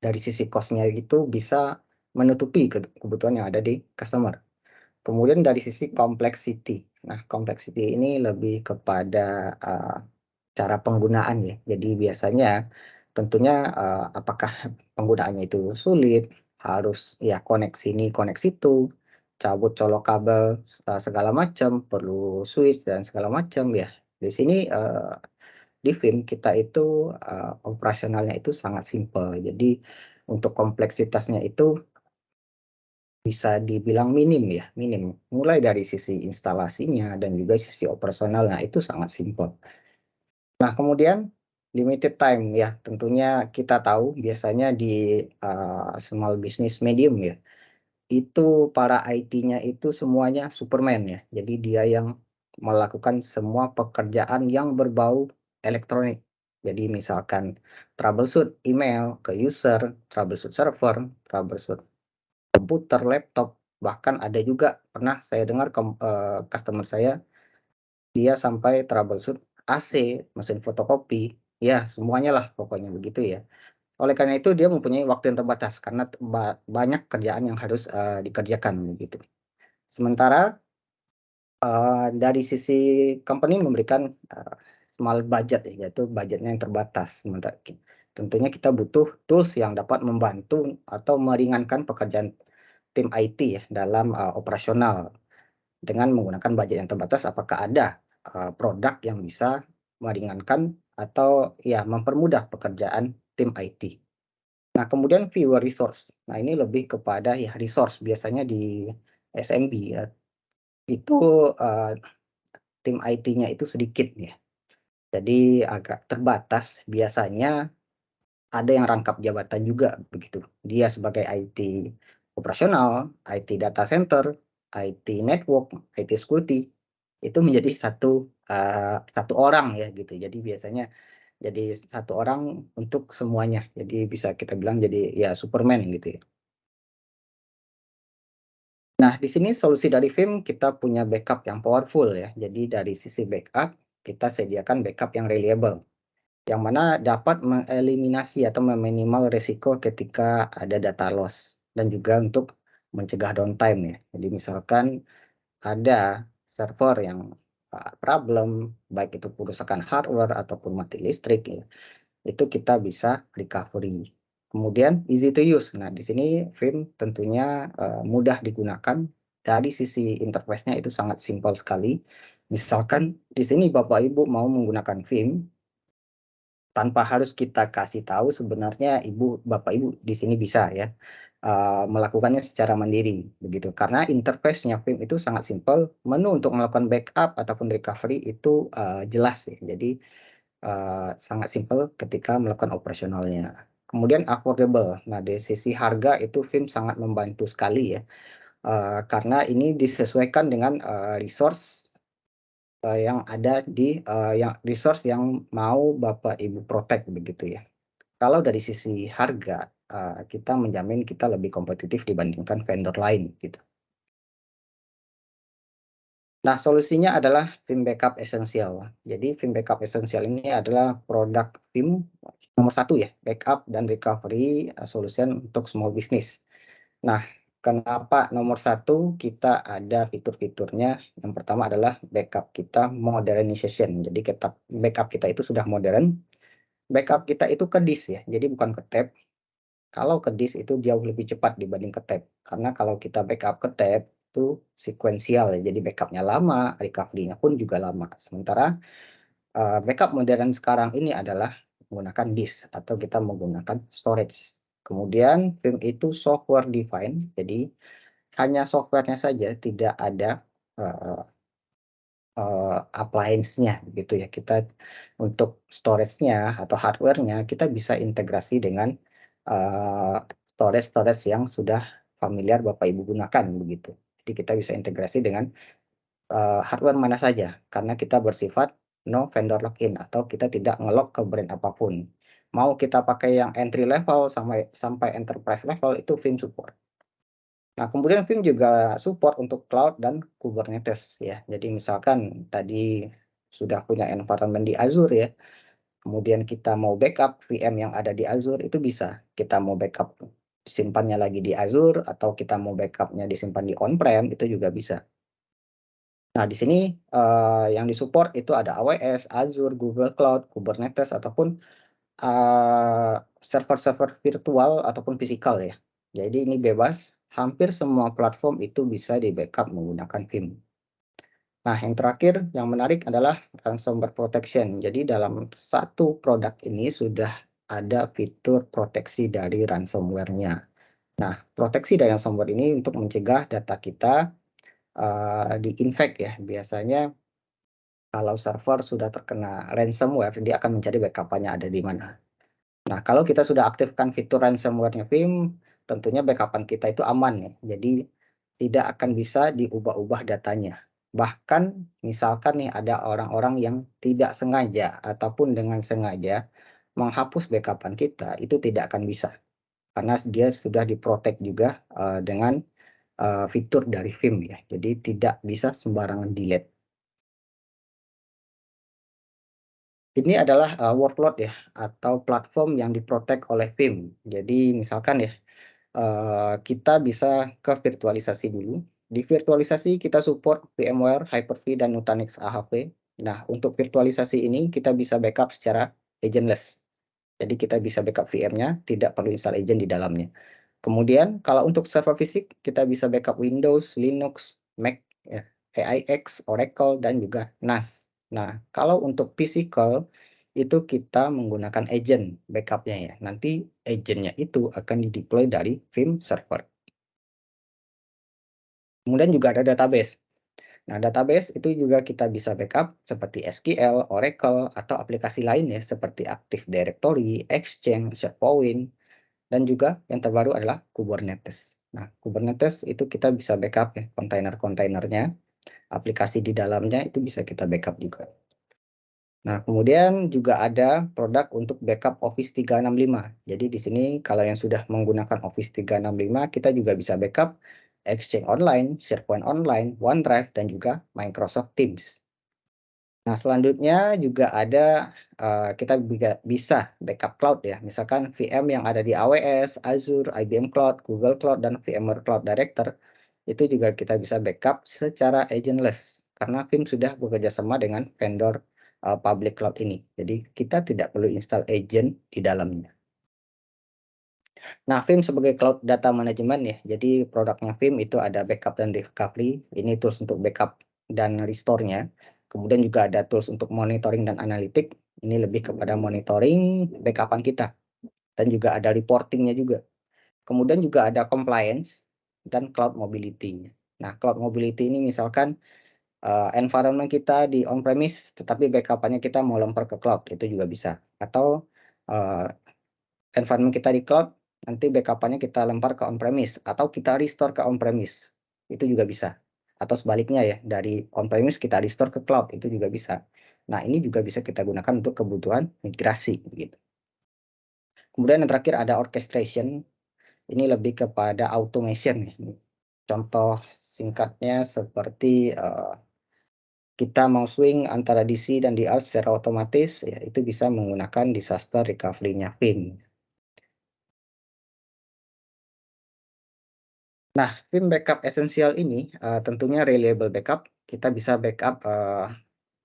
dari sisi cost-nya itu bisa menutupi kebutuhan yang ada di customer. Kemudian dari sisi complexity. Nah, complexity ini lebih kepada, cara penggunaan ya. Jadi biasanya tentunya, apakah penggunaannya itu sulit, harus ya koneksi sini, koneksi situ, cabut colok kabel, segala macam, perlu switch dan segala macam ya. Di sini, di Vim kita itu, operasionalnya itu sangat simpel. Jadi untuk kompleksitasnya itu bisa dibilang minim ya, minim. Mulai dari sisi instalasinya dan juga sisi operasionalnya itu sangat simpel. Nah, kemudian limited time ya, tentunya kita tahu biasanya di, small business medium ya, itu para IT-nya itu semuanya Superman ya. Jadi dia yang melakukan semua pekerjaan yang berbau elektronik. Jadi misalkan troubleshoot email ke user, troubleshoot server, troubleshoot komputer, laptop, bahkan ada juga pernah saya dengar customer saya, dia sampai troubleshoot AC, mesin fotokopi, ya semuanya lah pokoknya begitu ya. Oleh karena itu dia mempunyai waktu yang terbatas karena banyak kerjaan yang harus, dikerjakan begitu. Sementara, dari sisi company memberikan, small budget ya, yaitu budgetnya yang terbatas. Tentunya kita butuh tools yang dapat membantu atau meringankan pekerjaan tim IT ya dalam, operasional. Dengan menggunakan budget yang terbatas, apakah ada, produk yang bisa meringankan atau ya mempermudah pekerjaan tim IT. Nah, kemudian viewer resource. Nah, ini lebih kepada ya resource biasanya di SMB ya, itu, tim IT-nya itu sedikit ya. Jadi agak terbatas, biasanya ada yang rangkap jabatan juga begitu. Dia sebagai IT operasional, IT data center, IT network, IT security, itu menjadi satu orang ya gitu. Jadi biasanya jadi satu orang untuk semuanya. Jadi bisa kita bilang jadi ya Superman gitu ya. Nah, di sini solusi dari Vim kita punya backup yang powerful ya. Jadi dari sisi backup, kita sediakan backup yang reliable, yang mana dapat mengeliminasi atau meminimal risiko ketika ada data loss dan juga untuk mencegah downtime ya. Jadi misalkan ada server yang, problem, baik itu kerusakan hardware ataupun mati listrik ya, itu kita bisa recovery. Kemudian easy to use. Nah, di sini Vim tentunya, mudah digunakan. Dari sisi interface-nya itu sangat simpel sekali. Misalkan di sini Bapak Ibu mau menggunakan Vim, tanpa harus kita kasih tahu sebenarnya Bapak Ibu di sini bisa ya, melakukannya secara mandiri begitu. Karena interface-nya Vim itu sangat simpel, menu untuk melakukan backup ataupun recovery itu, jelas ya. Jadi sangat simpel ketika melakukan operasionalnya. Kemudian affordable. Nah, dari sisi harga itu Vim sangat membantu sekali ya, karena ini disesuaikan dengan, resource, yang ada yang resource yang mau Bapak Ibu protect begitu ya. Kalau dari sisi harga, kita menjamin kita lebih kompetitif dibandingkan vendor lain gitu. Nah, solusinya adalah Vim Backup Essential. Jadi Vim Backup Essential ini adalah produk Vim nomor satu ya, backup dan recovery, solution untuk small business. Nah, kenapa nomor satu? Kita ada fitur-fiturnya. Yang pertama adalah backup kita modernization. Jadi backup kita itu sudah modern. Backup kita itu ke disk ya, jadi bukan ke tab. Kalau ke disk itu jauh lebih cepat dibanding ke tab. Karena kalau kita backup ke tab itu sekuensial ya, jadi backupnya lama, recovery-nya pun juga lama. Sementara, backup modern sekarang ini adalah menggunakan disk atau kita menggunakan storage. Kemudian Vim itu software defined, jadi hanya software-nya saja, tidak ada, eee appliance-nya gitu ya. Kita untuk storage-nya atau hardware-nya kita bisa integrasi dengan, eee, storage-storage yang sudah familiar Bapak Ibu gunakan begitu. Jadi kita bisa integrasi dengan, hardware mana saja karena kita bersifat no vendor lock-in atau kita tidak nge-lock ke brand apapun. Mau kita pakai yang entry level sampai sampai enterprise level itu Vim support. Nah, kemudian Vim juga support untuk cloud dan Kubernetes ya. Jadi misalkan tadi sudah punya environment di Azure ya, kemudian kita mau backup VM yang ada di Azure itu bisa. Kita mau backup simpannya lagi di Azure atau kita mau backupnya disimpan di on-prem itu juga bisa. Nah, di sini, yang disupport itu ada AWS, Azure, Google Cloud, Kubernetes ataupun, server-server virtual ataupun fisikal ya. Jadi ini bebas, hampir semua platform itu bisa di-backup menggunakan Vim. Nah, yang terakhir yang menarik adalah ransomware protection. Jadi dalam satu produk ini sudah ada fitur proteksi dari ransomware-nya. Nah, proteksi dari ransomware ini untuk mencegah data kita di-infect ya. Biasanya kalau server sudah terkena ransomware, dia akan mencari backup-nya ada di mana. Nah, kalau kita sudah aktifkan fitur ransomware-nya Vim, tentunya backup-an kita itu aman ya. Jadi tidak akan bisa diubah-ubah datanya. Bahkan misalkan nih ada orang-orang yang tidak sengaja ataupun dengan sengaja menghapus backup-an kita, itu tidak akan bisa. Karena dia sudah diprotek juga dengan fitur dari Vim ya. Jadi tidak bisa sembarangan delete. Ini adalah workload ya atau platform yang diprotek oleh Vim. Jadi misalkan ya kita bisa ke virtualisasi dulu. Di virtualisasi kita support VMware, Hyper-V, dan Nutanix AHV. Nah, untuk virtualisasi ini kita bisa backup secara agentless. Jadi kita bisa backup VM-nya, tidak perlu install agent di dalamnya. Kemudian kalau untuk server fisik, kita bisa backup Windows, Linux, Mac, ya, AIX, Oracle, dan juga NAS. Nah, kalau untuk physical, itu kita menggunakan agent backup-nya ya. Nanti agent-nya itu akan di-deploy dari Vim server. Kemudian juga ada database. Nah, database itu juga kita bisa backup seperti SQL, Oracle, atau aplikasi lain ya seperti Active Directory, Exchange, SharePoint, dan juga yang terbaru adalah Kubernetes. Nah, Kubernetes itu kita bisa backup ya kontainer-kontainernya, aplikasi di dalamnya itu bisa kita backup juga. Nah, kemudian juga ada produk untuk backup Office 365. Jadi di sini kalau yang sudah menggunakan Office 365, kita juga bisa backup Exchange Online, SharePoint Online, OneDrive, dan juga Microsoft Teams. Nah, selanjutnya juga ada kita juga bisa backup cloud ya. Misalkan VM yang ada di AWS, Azure, IBM Cloud, Google Cloud, dan VMware Cloud Director itu juga kita bisa backup secara agentless karena Vim sudah bekerja sama dengan vendor public cloud ini. Jadi kita tidak perlu install agent di dalamnya. Nah, Vim sebagai cloud data management ya. Jadi produknya Vim itu ada backup dan recovery. Ini tools untuk backup dan restore-nya. Kemudian juga ada tools untuk monitoring dan analitik. Ini lebih kepada monitoring backup-an kita. Dan juga ada reporting-nya juga. Kemudian juga ada compliance dan cloud mobility. Nah, cloud mobility ini misalkan environment kita di on-premise, tetapi backup-annya kita mau lempar ke cloud, itu juga bisa. Atau environment kita di cloud, nanti backup-annya kita lempar ke on-premise, atau kita restore ke on-premise, itu juga bisa. Atau sebaliknya ya, dari on-premise kita restore ke cloud, itu juga bisa. Nah, ini juga bisa kita gunakan untuk kebutuhan migrasi. Gitu. Kemudian yang terakhir ada orchestration, ini lebih kepada automation. Contoh singkatnya seperti kita mau swing antara DC dan DR secara otomatis, ya itu bisa menggunakan disaster recovery-nya Vim. Nah, Vim backup esensial ini tentunya reliable backup, kita bisa backup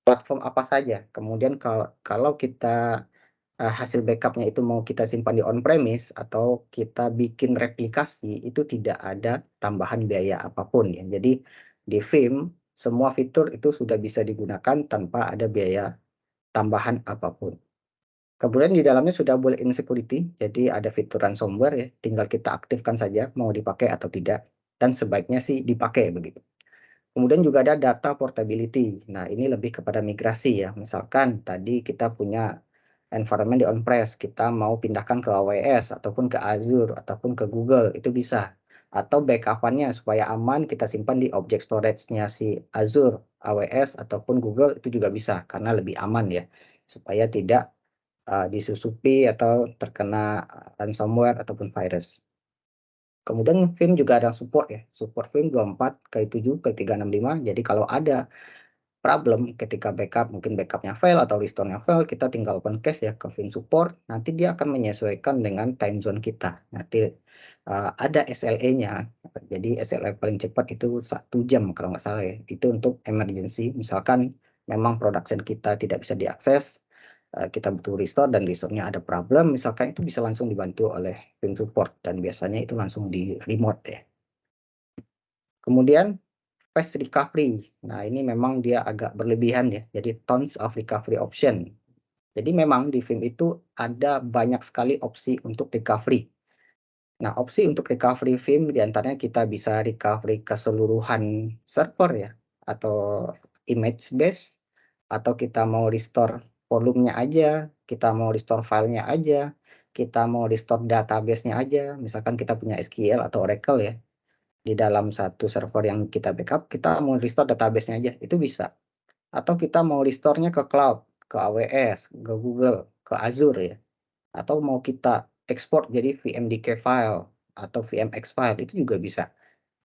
platform apa saja. Kemudian kalau kita hasil backup-nya itu mau kita simpan di on-premise atau kita bikin replikasi, itu tidak ada tambahan biaya apapun ya. Jadi di Vim semua fitur itu sudah bisa digunakan tanpa ada biaya tambahan apapun. Kemudian di dalamnya sudah built-in security, jadi ada fitur ransomware ya, tinggal kita aktifkan saja mau dipakai atau tidak, dan sebaiknya sih dipakai begitu. Kemudian juga ada data portability. Nah, ini lebih kepada migrasi ya. Misalkan tadi kita punya environment di on-premise, kita mau pindahkan ke AWS ataupun ke Azure ataupun ke Google, itu bisa. Atau backup-annya supaya aman kita simpan di object storage-nya si Azure, AWS ataupun Google itu juga bisa karena lebih aman ya. Supaya tidak disusupi atau terkena ransomware ataupun virus. Kemudian Vim juga ada support ya, support Vim 24x7 ke 365. Jadi kalau ada problem ketika backup, mungkin backup-nya fail atau restore-nya fail, kita tinggal open case ya ke Vim support, nanti dia akan menyesuaikan dengan time zone kita. Nanti ada SLA-nya. Jadi SLA paling cepat itu 1 jam kalau nggak salah ya. Itu untuk emergency, misalkan memang production kita tidak bisa diakses, kita butuh restore dan restore-nya ada problem, misalkan itu bisa langsung dibantu oleh tim support dan biasanya itu langsung di remote ya. Kemudian fast recovery. Nah, ini memang dia agak berlebihan ya, jadi tons of recovery option. Jadi memang di Vim itu ada banyak sekali opsi untuk recovery. Nah, opsi untuk recovery Vim diantaranya kita bisa recovery keseluruhan server ya, atau image base, atau kita mau restore volumenya aja, kita mau restore filenya aja, kita mau restore database-nya aja. Misalkan kita punya SQL atau Oracle ya, di dalam satu server yang kita backup, kita mau restore database-nya aja, itu bisa. Atau kita mau restore-nya ke cloud, ke AWS, ke Google, ke Azure ya. Atau mau kita ekspor jadi VMDK file atau VMX file, itu juga bisa.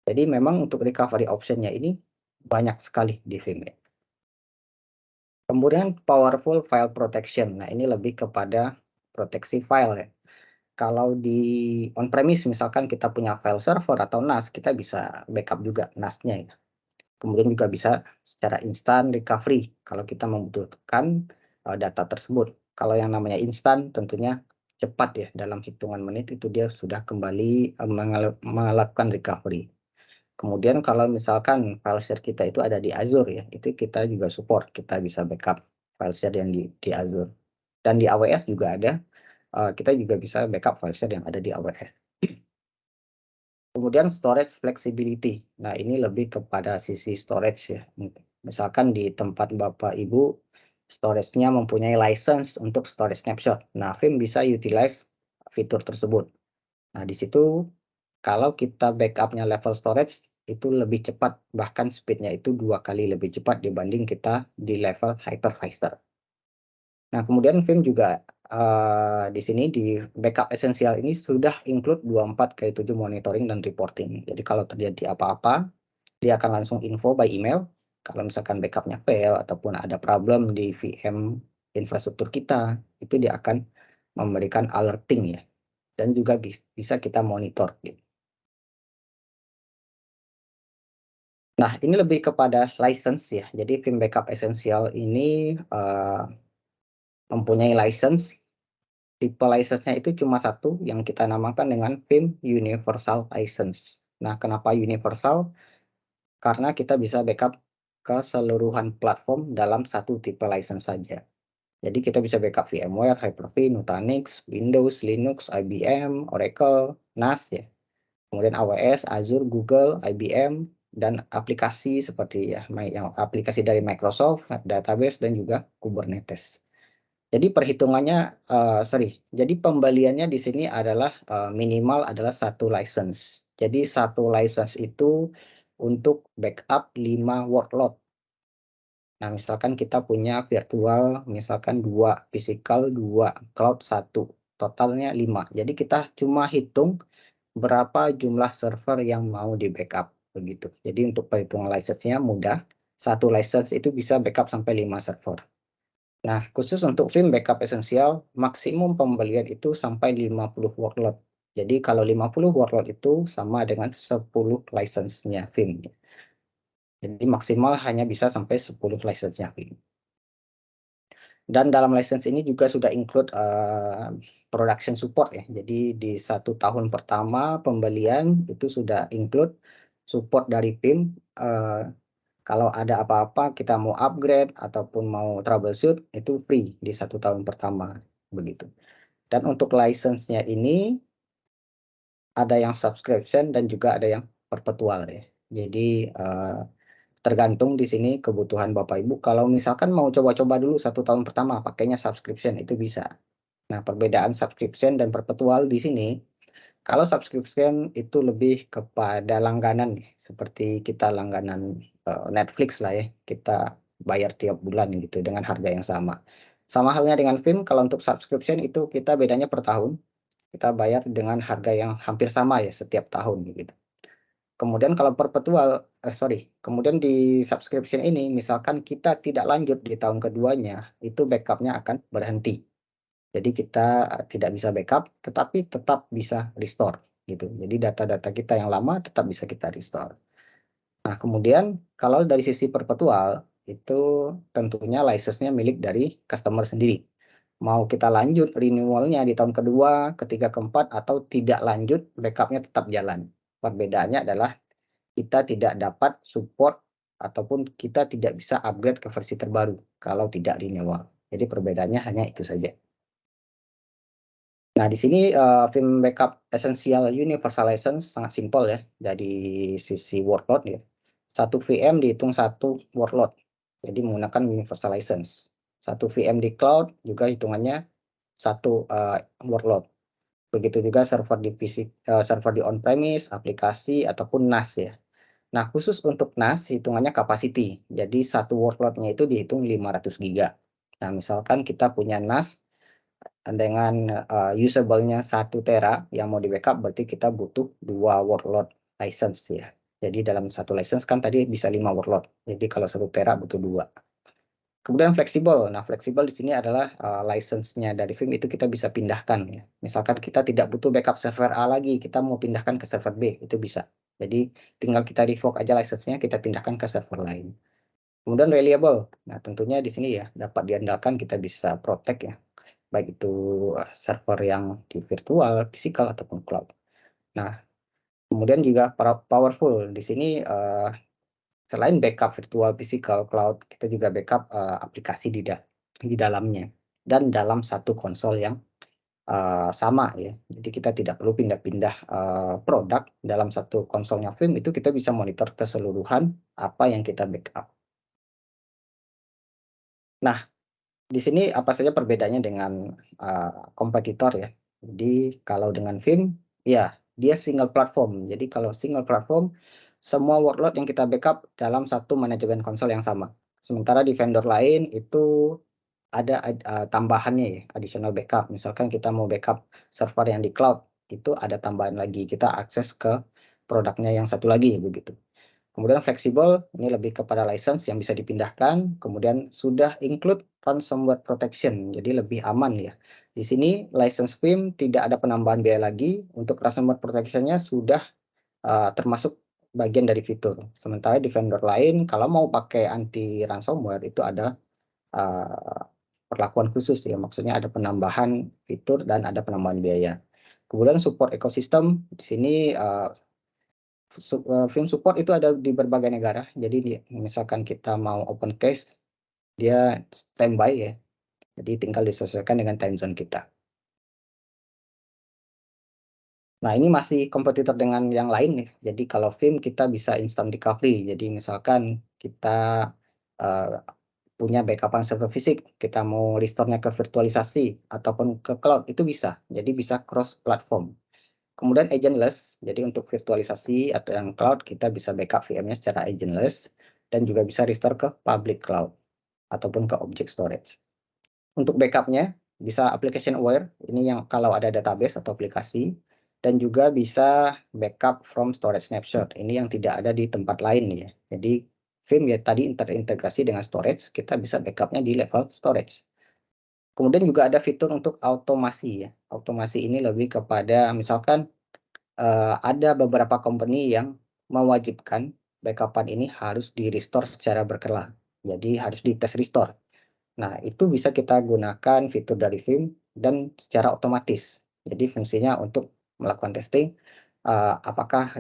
Jadi memang untuk recovery option-nya ini banyak sekali di Vim ya. Kemudian powerful file protection. Nah, ini lebih kepada proteksi file ya. Kalau di on-premise misalkan kita punya file server atau NAS, kita bisa backup juga NAS-nya ya. Kemudian juga bisa secara instan recovery kalau kita membutuhkan data tersebut. Kalau yang namanya instan tentunya cepat ya, dalam hitungan menit itu dia sudah kembali melakukan recovery. Kemudian kalau misalkan file share kita itu ada di Azure ya, itu kita juga support, kita bisa backup file share yang di Azure. Dan di AWS juga ada, kita juga bisa backup file share yang ada di AWS. Kemudian storage flexibility. Nah, ini lebih kepada sisi storage ya. Misalkan di tempat Bapak Ibu, storage-nya mempunyai license untuk storage snapshot. Nah, Vim bisa utilize fitur tersebut. Nah, di situ kalau kita backup-nya level storage itu lebih cepat, bahkan speed-nya itu 2 kali lebih cepat dibanding kita di level hypervisor. Nah, kemudian Vim juga di sini di backup esensial ini sudah include 24/7 monitoring dan reporting. Jadi kalau terjadi apa-apa, dia akan langsung info by email. Kalau misalkan backup-nya fail ataupun ada problem di VM infrastruktur kita, itu dia akan memberikan alerting ya, dan juga bisa kita monitor gitu. Nah, ini lebih kepada license ya. Jadi Vim Backup Essential ini mempunyai license. Tipe license-nya itu cuma satu yang kita namakan dengan Vim Universal License. Nah, kenapa universal? Karena kita bisa backup keseluruhan platform dalam satu tipe license saja. Jadi kita bisa backup VMware, Hyper-V, Nutanix, Windows, Linux, IBM, Oracle, NAS ya. Kemudian AWS, Azure, Google, IBM, dan aplikasi seperti ya yang aplikasi dari Microsoft, database, dan juga Kubernetes. Jadi perhitungannya, jadi pembeliannya di sini adalah minimal adalah 1 license. Jadi 1 license itu untuk backup 5 workload. Nah, misalkan kita punya virtual, misalkan 2 physical, 2 cloud, 1, totalnya 5. Jadi kita cuma hitung berapa jumlah server yang mau di-backup, begitu. Jadi untuk perhitungan license-nya mudah, 1 license itu bisa backup sampai 5 server. Nah, khusus untuk Vim Backup Essential, maksimum pembelian itu sampai 50 workload. Jadi kalau 50 workload itu sama dengan 10 license-nya Vim. Jadi maksimal hanya bisa sampai 10 license-nya Vim. Dan dalam license ini juga sudah include production support ya. Jadi di 1 tahun pertama pembelian itu sudah include support dari Vim, kalau ada apa-apa kita mau upgrade ataupun mau troubleshoot itu free di 1 tahun pertama, begitu. Dan untuk license-nya ini ada yang subscription dan juga ada yang perpetual ya. Jadi, tergantung di sini kebutuhan Bapak Ibu. Kalau misalkan mau coba-coba dulu 1 tahun pertama pakainya subscription itu bisa. Nah, perbedaan subscription dan perpetual di sini, kalau subscription itu lebih kepada langganan seperti kita langganan, Netflix lah ya, kita bayar tiap bulan gitu dengan harga yang sama. Sama halnya dengan Vim, kalau untuk subscription itu kita bedanya per tahun, kita bayar dengan harga yang hampir sama ya setiap tahun gitu. Kemudian kalau kemudian di subscription ini misalkan kita tidak lanjut di tahun keduanya, itu backup-nya akan berhenti. Jadi kita tidak bisa backup, tetapi tetap bisa restore gitu. Jadi data-data kita yang lama tetap bisa kita restore. Nah, kemudian kalau dari sisi perpetual, itu tentunya license-nya milik dari customer sendiri. Mau kita lanjut renewal-nya di tahun kedua, ketiga, keempat, atau tidak lanjut, backup-nya tetap jalan. Perbedaannya adalah kita tidak dapat support ataupun kita tidak bisa upgrade ke versi terbaru kalau tidak renewal. Jadi perbedaannya hanya itu saja. Nah, di sini Vim Backup Essential Universal License sangat simpel ya dari sisi workload ya. 1 VM dihitung 1 workload. Jadi menggunakan Universal License. 1 VM di cloud juga hitungannya 1 workload. Begitu juga server di PC, server di on premise, aplikasi ataupun NAS ya. Nah, khusus untuk NAS hitungannya capacity. Jadi 1 workload-nya itu dihitung 500 GB. Nah, misalkan kita punya NAS dengan usable-nya 1 tera yang mau di-backup, berarti kita butuh 2 workload license ya. Jadi dalam 1 license kan tadi bisa 5 workload. Jadi kalau 1 tera butuh 2. Kemudian fleksibel. Nah, fleksibel di sini adalah license-nya dari Vim itu kita bisa pindahkan ya. Misalkan kita tidak butuh backup server A lagi, kita mau pindahkan ke server B, itu bisa. Jadi tinggal kita revoke aja license-nya, kita pindahkan ke server lain. Kemudian reliable. Nah, tentunya di sini ya dapat diandalkan, kita bisa protect ya, baik itu server yang di virtual, physical ataupun cloud. Nah, kemudian juga powerful. Di sini selain backup virtual, physical, cloud, kita juga backup aplikasi di dalamnya dan dalam satu konsol yang sama ya. Jadi kita tidak perlu pindah-pindah produk dalam satu konsolnya Vim, itu kita bisa monitor keseluruhan apa yang kita backup. Nah, di sini apa saja perbedaannya dengan kompetitor ya. Jadi kalau dengan Vim, ya dia single platform. Jadi kalau single platform, semua workload yang kita backup dalam satu manajemen konsol yang sama. Sementara di vendor lain itu ada tambahannya ya, additional backup. Misalkan kita mau backup server yang di cloud, itu ada tambahan lagi, kita akses ke produknya yang satu lagi, begitu. Kemudian fleksibel, ini lebih kepada license yang bisa dipindahkan, kemudian sudah include ransomware protection, jadi lebih aman ya. Di sini license Vim tidak ada penambahan biaya lagi, untuk ransomware protection-nya sudah termasuk bagian dari fitur. Sementara di vendor lain, kalau mau pakai anti ransomware itu ada perlakuan khusus ya, maksudnya ada penambahan fitur dan ada penambahan biaya. Kemudian support ekosistem, di sini Vim support itu ada di berbagai negara. Jadi misalkan kita mau open case, dia standby ya. Jadi tinggal disesuaikan dengan time zone kita. Nah, ini masih kompetitor dengan yang lain ya. Jadi kalau Vim kita bisa instant recovery. Jadi misalkan kita punya backupan server fisik, kita mau restore-nya ke virtualisasi ataupun ke cloud, itu bisa. Jadi bisa cross platform. Kemudian agentless, jadi untuk virtualisasi atau yang cloud kita bisa backup VM-nya secara agentless dan juga bisa restore ke public cloud ataupun ke object storage. Untuk backup-nya bisa application aware, ini yang kalau ada database atau aplikasi, dan juga bisa backup from storage snapshot, ini yang tidak ada di tempat lain ya. Jadi Vim ya tadi terintegrasi dengan storage, kita bisa backup-nya di level storage. Kemudian juga ada fitur untuk automasi ya. Automasi ini lebih kepada misalkan ada beberapa company yang mewajibkan backup-an ini harus di-restore secara berkala. Jadi harus dites restore. Nah, itu bisa kita gunakan fitur dari Vim dan secara otomatis. Jadi fungsinya untuk melakukan testing apakah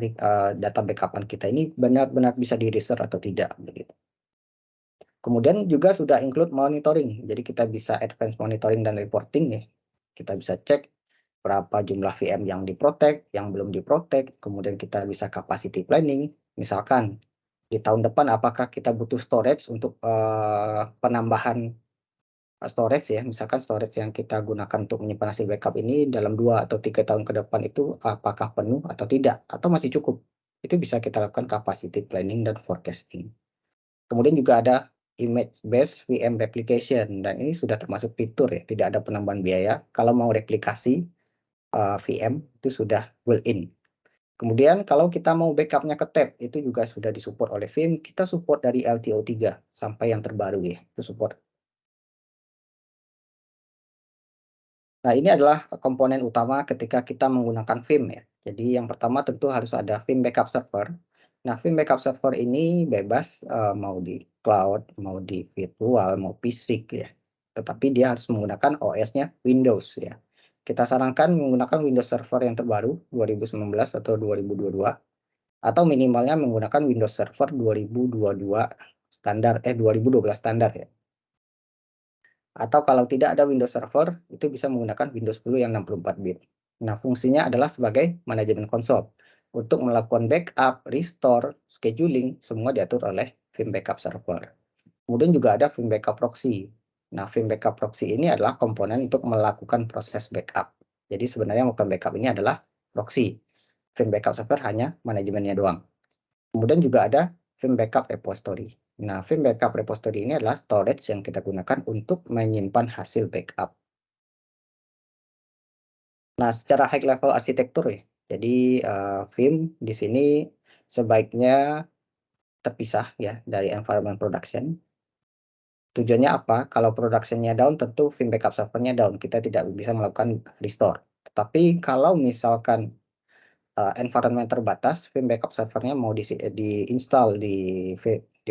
data backup-an kita ini benar-benar bisa di-restore atau tidak begitu. Kemudian juga sudah include monitoring. Jadi kita bisa advance monitoring dan reporting ya. Kita bisa cek berapa jumlah VM yang diprotect, yang belum diprotect, kemudian kita bisa capacity planning. Misalkan di tahun depan apakah kita butuh storage untuk penambahan storage ya, misalkan storage yang kita gunakan untuk menyimpan hasil backup ini dalam 2 atau 3 tahun ke depan itu apakah penuh atau tidak, atau masih cukup. Itu bisa kita lakukan capacity planning dan forecasting. Kemudian juga ada image based VM replication, dan ini sudah termasuk fitur ya, tidak ada penambahan biaya. Kalau mau replikasi VM itu sudah built-in. Kemudian kalau kita mau backup-nya ke tab, itu juga sudah disupport oleh Vim. Kita support dari LTO3 sampai yang terbaru ya, itu support. Nah, ini adalah komponen utama ketika kita menggunakan Vim ya. Jadi yang pertama tentu harus ada Vim Backup Server. Nah, Vim Backup Server ini bebas mau di cloud, mau di virtual, mau fisik ya. Tetapi dia harus menggunakan OS-nya Windows ya. Kita sarankan menggunakan Windows Server yang terbaru 2019 atau 2022. atau minimalnya menggunakan Windows Server 2022 standar 2012 standar ya. Atau kalau tidak ada Windows Server, itu bisa menggunakan Windows 10 yang 64 bit. Nah, fungsinya adalah sebagai manajemen konsol. Untuk melakukan backup, restore, scheduling, semua diatur oleh Vim Backup Server. Kemudian juga ada Vim Backup Proxy. Nah, Vim Backup Proxy ini adalah komponen untuk melakukan proses backup. Jadi sebenarnya melakukan backup ini adalah proxy. Vim Backup Server hanya manajemennya doang. Kemudian juga ada Vim Backup Repository. Nah, Vim Backup Repository ini adalah storage yang kita gunakan untuk menyimpan hasil backup. Nah, secara high level arsitektur ya. Jadi Vim di sini sebaiknya terpisah ya dari environment production. Tujuannya apa? Kalau production-nya down, tentu Vim Backup Server-nya down. Kita tidak bisa melakukan restore. Tetapi kalau misalkan environment terbatas, Vim Backup Server-nya mau di-install di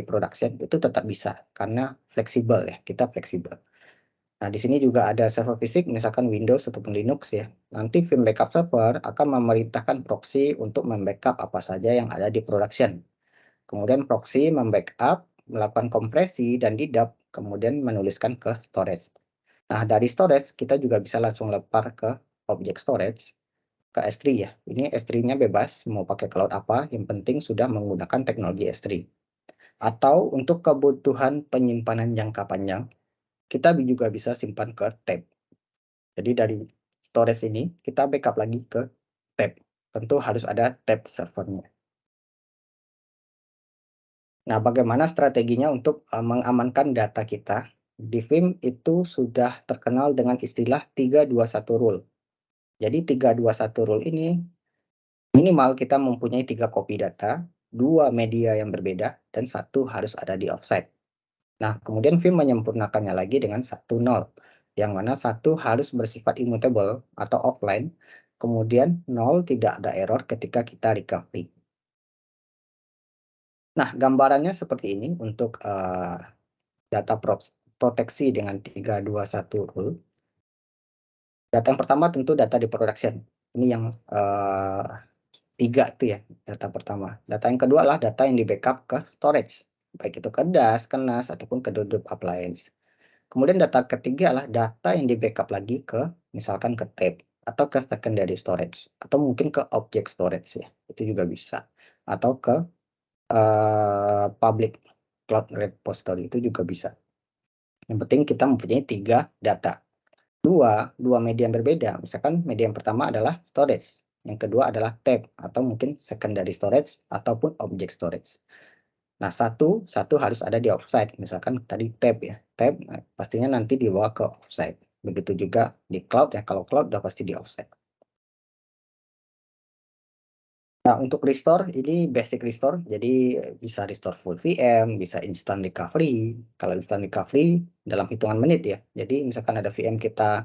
production, itu tetap bisa. Karena fleksibel ya, kita fleksibel. Nah, di sini juga ada server fisik, misalkan Windows ataupun Linux ya. Nanti Vim Backup Server akan memerintahkan proxy untuk membackup apa saja yang ada di production. Kemudian proxy membackup, melakukan kompresi dan didap, kemudian menuliskan ke storage. Nah, dari storage kita juga bisa langsung lempar ke object storage, ke S3 ya. Ini S3-nya bebas, mau pakai cloud apa, yang penting sudah menggunakan teknologi S3. Atau untuk kebutuhan penyimpanan jangka panjang, kita juga bisa simpan ke tab. Jadi dari storage ini kita backup lagi ke tab. Tentu harus ada tab servernya. Nah, bagaimana strateginya untuk mengamankan data kita? Di Vim itu sudah terkenal dengan istilah 321 rule. Jadi 321 rule ini minimal kita mempunyai 3 copy data, 2 media yang berbeda, dan 1 harus ada di offsite. Nah, kemudian Vim menyempurnakannya lagi dengan 1-0, yang mana 1 harus bersifat immutable atau offline, kemudian 0 tidak ada error ketika kita recovery. Nah, gambarannya seperti ini untuk data proteksi dengan 321 rule. Data yang pertama tentu data di production. Ini yang 3 itu ya, data pertama. Data yang kedua adalah data yang di backup ke storage, baik itu ke DAS, ke NAS, ataupun ke Dedeup appliance. Kemudian data ketiga adalah data yang di backup lagi ke misalkan ke tape atau ke secondary storage atau mungkin ke object storage ya, itu juga bisa. Atau ke public cloud repository itu juga bisa. Yang penting kita mempunyai 3 data. Dua media yang berbeda. Misalkan media yang pertama adalah storage, yang kedua adalah tab atau mungkin secondary storage ataupun object storage. Nah, satu harus ada di offsite. Misalkan tadi tab ya, tab pastinya nanti dibawa ke offsite. Begitu juga di cloud ya, kalau cloud udah pasti di offsite. Nah, untuk restore ini basic restore, jadi bisa restore full VM, bisa instant recovery. Kalau instant recovery dalam hitungan menit ya. Jadi misalkan ada VM kita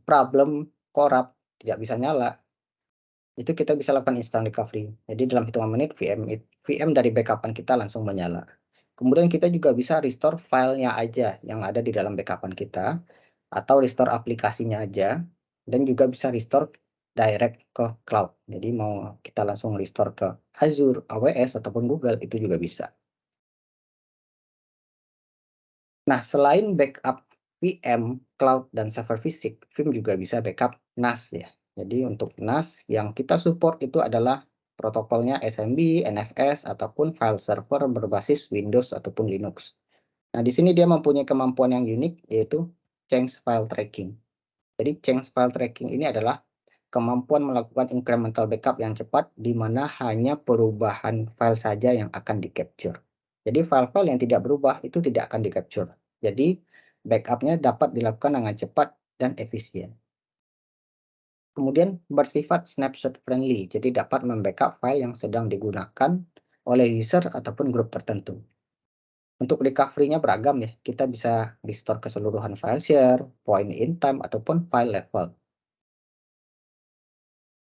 problem, corrupt, tidak bisa nyala, itu kita bisa lakukan instant recovery. Jadi dalam hitungan menit VM dari backupan kita langsung menyala. Kemudian kita juga bisa restore filenya aja yang ada di dalam backupan kita, atau restore aplikasinya aja, dan juga bisa restore direct ke cloud. Jadi mau kita langsung restore ke Azure, AWS, ataupun Google, itu juga bisa. Nah, selain backup VM, cloud, dan server fisik, Vim juga bisa backup NAS ya. Jadi untuk NAS yang kita support itu adalah protokolnya SMB, NFS, ataupun file server berbasis Windows ataupun Linux. Nah, di sini dia mempunyai kemampuan yang unik, yaitu change file tracking. Jadi change file tracking ini adalah kemampuan melakukan incremental backup yang cepat, di mana hanya perubahan file saja yang akan di-capture. Jadi file-file yang tidak berubah itu tidak akan di-capture. Jadi backup-nya dapat dilakukan dengan cepat dan efisien. Kemudian bersifat snapshot friendly, jadi dapat membackup file yang sedang digunakan oleh user ataupun grup tertentu. Untuk recovery-nya beragam ya, kita bisa restore keseluruhan file share, point in time, ataupun file level.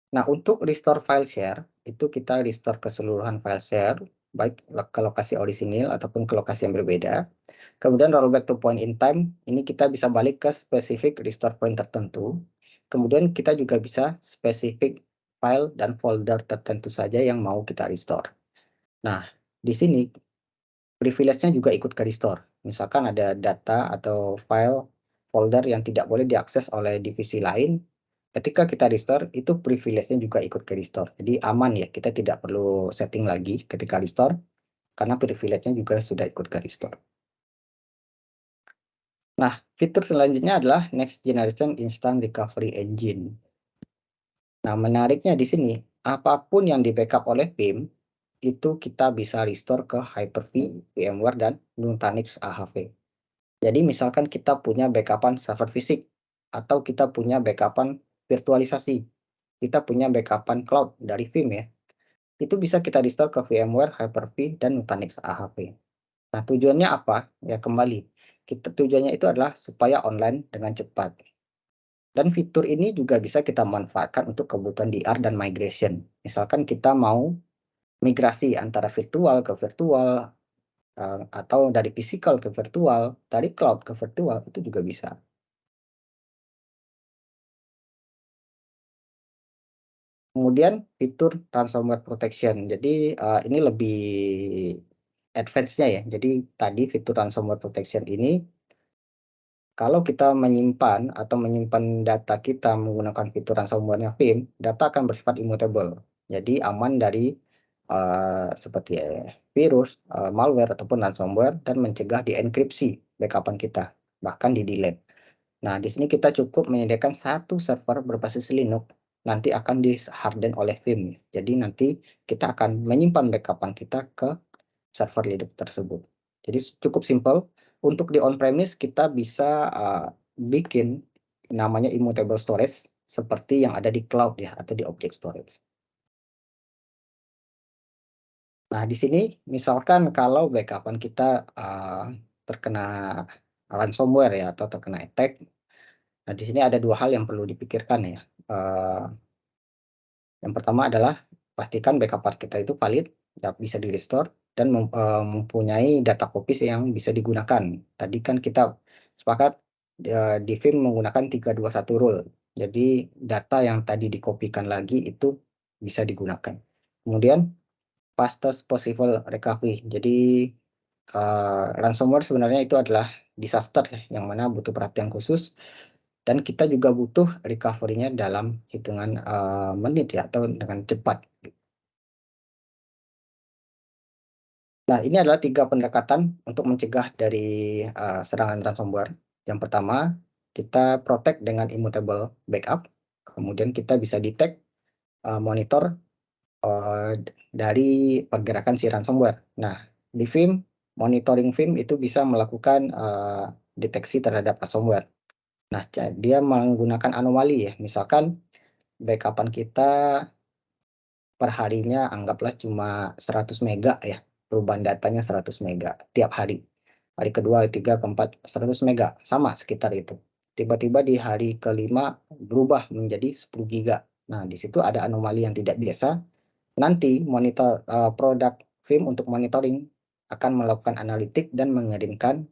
Nah, untuk restore file share, itu kita restore keseluruhan file share, baik ke lokasi orisinil ataupun ke lokasi yang berbeda. Kemudian rollback to point in time, ini kita bisa balik ke spesifik restore point tertentu. Kemudian kita juga bisa spesifik file dan folder tertentu saja yang mau kita restore. Nah, di sini privilege-nya juga ikut ke restore. Misalkan ada data atau file, folder yang tidak boleh diakses oleh divisi lain, ketika kita restore, itu privilege-nya juga ikut ke restore. Jadi aman ya, kita tidak perlu setting lagi ketika restore, karena privilege-nya juga sudah ikut ke restore. Nah, fitur selanjutnya adalah Next Generation Instant Recovery Engine. Nah, menariknya di sini, apapun yang di-backup oleh Vim, itu kita bisa restore ke Hyper-V, VMware, dan Nutanix AHV. Jadi misalkan kita punya backupan server fisik, atau kita punya backupan virtualisasi, kita punya backupan cloud dari Vim ya, itu bisa kita restore ke VMware, Hyper-V, dan Nutanix AHV. Nah, tujuannya apa? Ya kembali, tujuannya itu adalah supaya online dengan cepat. Dan fitur ini juga bisa kita manfaatkan untuk kebutuhan DR dan migration. Misalkan kita mau migrasi antara virtual ke virtual, atau dari physical ke virtual, dari cloud ke virtual, itu juga bisa. Kemudian fitur ransomware protection. Jadi, ini lebih advance-nya ya. Jadi tadi fitur ransomware protection ini, kalau kita menyimpan data kita menggunakan fitur ransomware-nya Vim, data akan bersifat immutable. Jadi aman dari seperti virus, malware ataupun ransomware, dan mencegah dienkripsi backupan kita, bahkan di-delete. Nah, di sini kita cukup menyediakan satu server berbasis Linux, nanti akan di-harden oleh Vim. Jadi nanti kita akan menyimpan backupan kita ke server Linux tersebut. Jadi cukup simpel. Untuk di on premise kita bisa bikin namanya immutable storage seperti yang ada di cloud ya, atau di object storage. Nah, di sini misalkan kalau backupan kita terkena ransomware ya, atau terkena attack. Nah, di sini ada dua hal yang perlu dipikirkan ya. Yang pertama adalah pastikan backup kita itu valid, bisa di-restore, dan mempunyai data copies yang bisa digunakan. Tadi kan kita sepakat di Vim menggunakan 321 rule. Jadi data yang tadi dikopikan lagi itu bisa digunakan. Kemudian fastest possible recovery. Jadi ransomware sebenarnya itu adalah disaster ya, yang mana butuh perhatian khusus. Dan kita juga butuh recovery-nya dalam hitungan menit ya, atau dengan cepat. Nah, ini adalah 3 pendekatan untuk mencegah dari serangan ransomware. Yang pertama, kita protect dengan immutable backup. Kemudian kita bisa detect, monitor dari pergerakan si ransomware. Nah, di Vim, monitoring Vim itu bisa melakukan deteksi terhadap ransomware. Nah, dia menggunakan anomali ya, misalkan backupan kita per harinya anggaplah cuma 100 mega ya, perubahan datanya 100 mega tiap hari. Hari kedua, ketiga, keempat 100 mega, sama sekitar itu. Tiba-tiba di hari kelima berubah menjadi 10 giga. Nah, di situ ada anomali yang tidak biasa. Nanti monitor produk Vim untuk monitoring akan melakukan analitik dan mengirimkan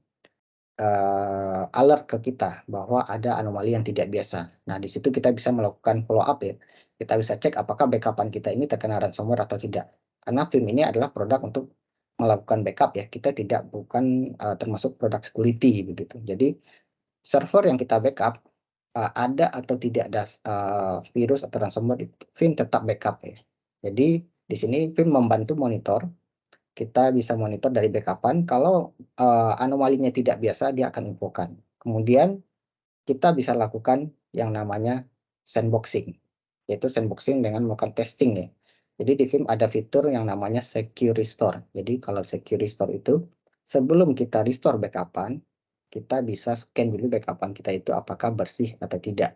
alert ke kita bahwa ada anomali yang tidak biasa. Nah, di situ kita bisa melakukan follow up ya. Kita bisa cek apakah backupan kita ini terkena ransomware atau tidak. Karena Vim ini adalah produk untuk melakukan backup ya. Kita bukan termasuk produk security begitu. Jadi server yang kita backup ada atau tidak ada virus atau ransomware, Vim tetap backup ya. Jadi di sini Vim membantu monitor. Kita bisa monitor dari backupan, kalau anomalinya tidak biasa dia akan infokan. Kemudian kita bisa lakukan yang namanya sandboxing, yaitu sandboxing dengan melakukan testing ya. Jadi di Vim ada fitur yang namanya secure restore. Jadi kalau secure restore itu sebelum kita restore backupan, kita bisa scan dulu backupan kita itu apakah bersih atau tidak.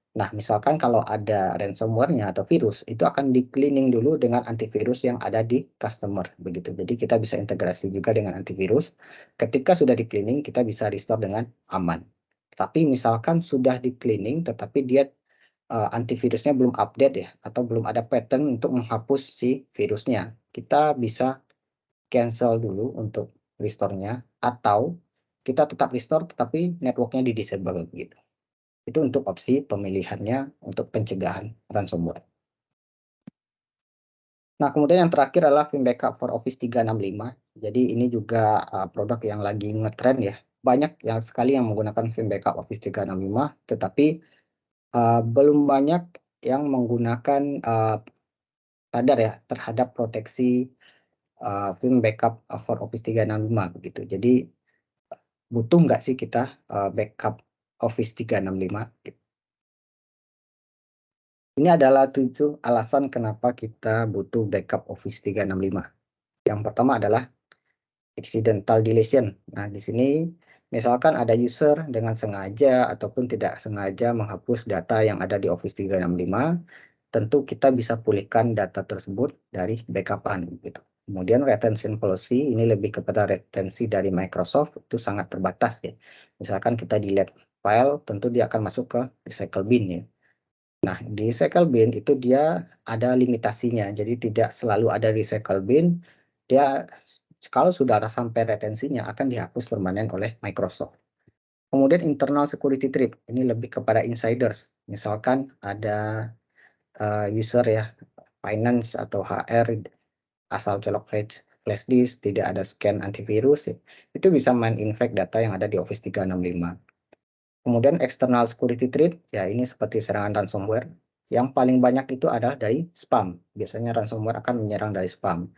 Nah, misalkan kalau ada ransomware-nya atau virus, itu akan di-cleaning dulu dengan antivirus yang ada di customer, begitu. Jadi kita bisa integrasi juga dengan antivirus. Ketika sudah di-cleaning, kita bisa restore dengan aman. Tapi misalkan sudah di-cleaning, tetapi dia antivirusnya belum update ya, atau belum ada pattern untuk menghapus si virusnya, kita bisa cancel dulu untuk restore-nya, atau kita tetap restore tetapi network-nya di-disable gitu. Itu untuk opsi pemilihannya untuk pencegahan ransomware. Nah, kemudian yang terakhir adalah Vim Backup for Office 365. Jadi ini juga produk yang lagi ngetren ya. Banyak yang sekali yang menggunakan Vim Backup Office 365, tetapi belum banyak yang menggunakan sadar ya terhadap proteksi Vim Backup for Office 365 begitu. Jadi butuh nggak sih kita backup Office 365? Ini adalah 7 alasan kenapa kita butuh backup Office 365. Yang pertama adalah accidental deletion. Nah, di sini misalkan ada user dengan sengaja ataupun tidak sengaja menghapus data yang ada di Office 365, tentu kita bisa pulihkan data tersebut dari backupan gitu. Kemudian retention policy ini lebih kepada retensi dari Microsoft, itu sangat terbatas ya. Misalkan kita delete file, tentu dia akan masuk ke recycle bin ya. Nah, di recycle bin itu dia ada limitasinya, jadi tidak selalu ada recycle bin, dia kalau sudah sampai retensinya akan dihapus permanen oleh Microsoft. Kemudian internal security threat, ini lebih kepada insiders. Misalkan ada user ya, finance atau HR, asal colok flash disk, tidak ada scan antivirus, ya, itu bisa main infect data yang ada di Office 365. Kemudian external security threat, ya ini seperti serangan ransomware. Yang paling banyak itu adalah dari spam. Biasanya ransomware akan menyerang dari spam.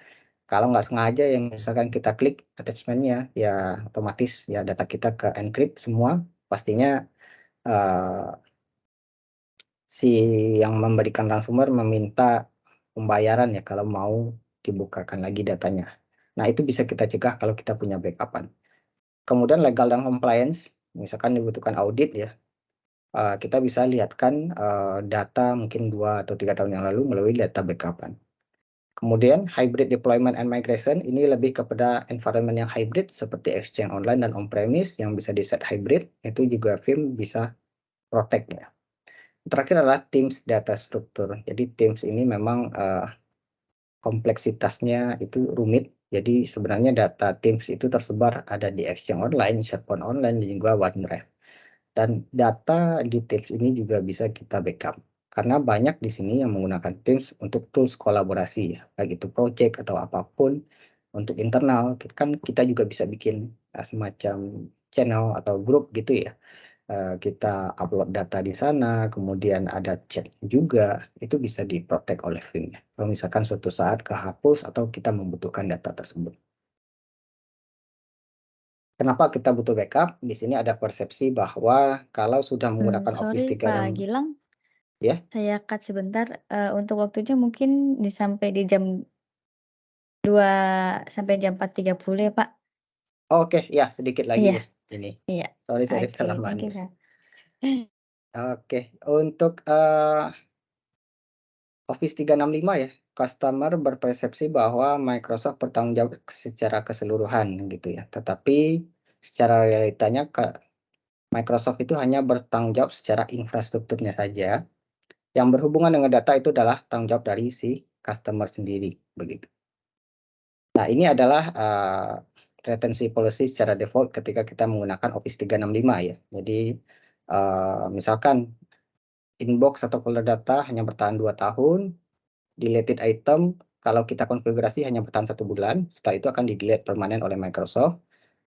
Kalau nggak sengaja yang misalkan kita klik attachment-nya, ya otomatis ya data kita ke encrypt semua. Pastinya si yang memberikan ransomware meminta pembayaran ya kalau mau dibukakan lagi datanya. Nah, itu bisa kita cegah kalau kita punya backupan. Kemudian legal dan compliance, misalkan dibutuhkan audit ya, kita bisa lihatkan data mungkin 2 atau 3 tahun yang lalu melalui data backupan. Kemudian hybrid deployment and migration, ini lebih kepada environment yang hybrid seperti Exchange Online dan on-premise yang bisa di-set hybrid, itu juga Vim bisa protect ya. Terakhir adalah Teams data structure. Jadi Teams ini memang kompleksitasnya itu rumit. Jadi sebenarnya data Teams itu tersebar ada di Exchange Online, SharePoint Online, dan juga OneDrive. Dan data di Teams ini juga bisa kita backup. Karena banyak di sini yang menggunakan Teams untuk tools kolaborasi ya, baik itu project atau apapun untuk internal. Kan kita juga bisa bikin semacam channel atau grup gitu ya. Kita upload data di sana, kemudian ada chat juga, itu bisa diprotek oleh Vim ya. Kalau misalkan suatu saat kehapus atau kita membutuhkan data tersebut. Kenapa kita butuh backup? Di sini ada persepsi bahwa kalau sudah menggunakan Office Sorry Pak 365 Gilang, ya. saya cut sebentar, untuk waktunya mungkin sampai di jam 2 sampai jam 4.30 ya, Pak? Oke, ya sedikit lagi Iya ya ini. iya. Sorry Oke, thank terlambat you, ya. Kak. Oke, untuk Office 365 ya, customer berpersepsi bahwa Microsoft bertanggung jawab secara keseluruhan gitu ya. Tetapi secara realitanya Microsoft itu hanya bertanggung jawab secara infrastrukturnya saja. Yang berhubungan dengan data itu adalah tanggung jawab dari si customer sendiri begitu. Nah, ini adalah retensi policy secara default ketika kita menggunakan Office 365 ya. Jadi misalkan inbox atau folder data hanya bertahan 2 tahun, deleted item kalau kita konfigurasi hanya bertahan 1 bulan, setelah itu akan di-delete permanen oleh Microsoft.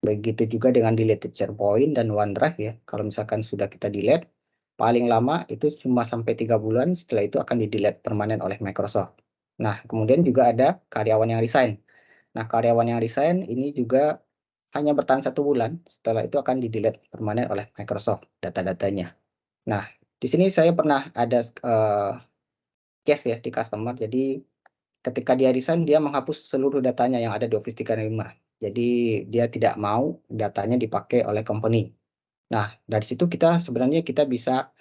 Begitu juga dengan deleted SharePoint dan OneDrive ya. Kalau misalkan sudah kita delete, paling lama itu cuma sampai 3 bulan, setelah itu akan di-delete permanen oleh Microsoft. Nah, kemudian juga ada karyawan yang resign. Nah, karyawan yang resign ini juga hanya bertahan 1 bulan, setelah itu akan di-delete permanen oleh Microsoft data-datanya. Nah, di sini saya pernah ada case ya di customer. Jadi ketika dia resign, dia menghapus seluruh datanya yang ada di Office 365. Jadi dia tidak mau datanya dipakai oleh company. Nah, dari situ kita sebenarnya kita bisa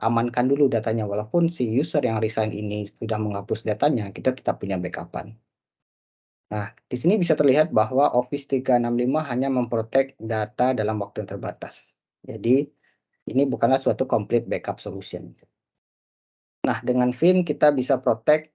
amankan dulu datanya. Walaupun si user yang resign ini sudah menghapus datanya, kita tetap punya backupan. Nah, di sini bisa terlihat bahwa Office 365 hanya memprotek data dalam waktu yang terbatas. Jadi, ini bukanlah suatu complete backup solution. Nah, dengan Vim kita bisa protect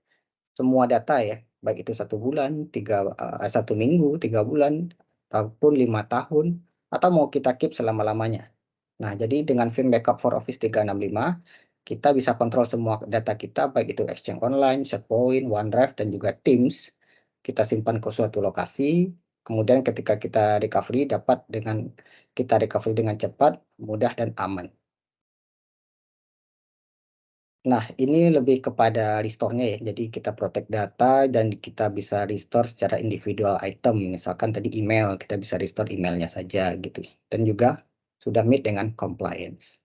semua data ya, baik itu 1 bulan, 1 minggu, 3 bulan, ataupun 5 tahun, atau mau kita keep selama-lamanya. Nah, jadi dengan Vim Backup for Office 365, kita bisa kontrol semua data kita, baik itu Exchange Online, SharePoint, OneDrive, dan juga Teams. Kita simpan ke suatu lokasi, kemudian ketika kita recovery kita recovery dengan cepat, mudah, dan aman. Nah, ini lebih kepada restore-nya ya. Jadi kita protect data dan kita bisa restore secara individual item. Misalkan tadi email, kita bisa restore emailnya saja gitu. Dan juga sudah meet dengan compliance.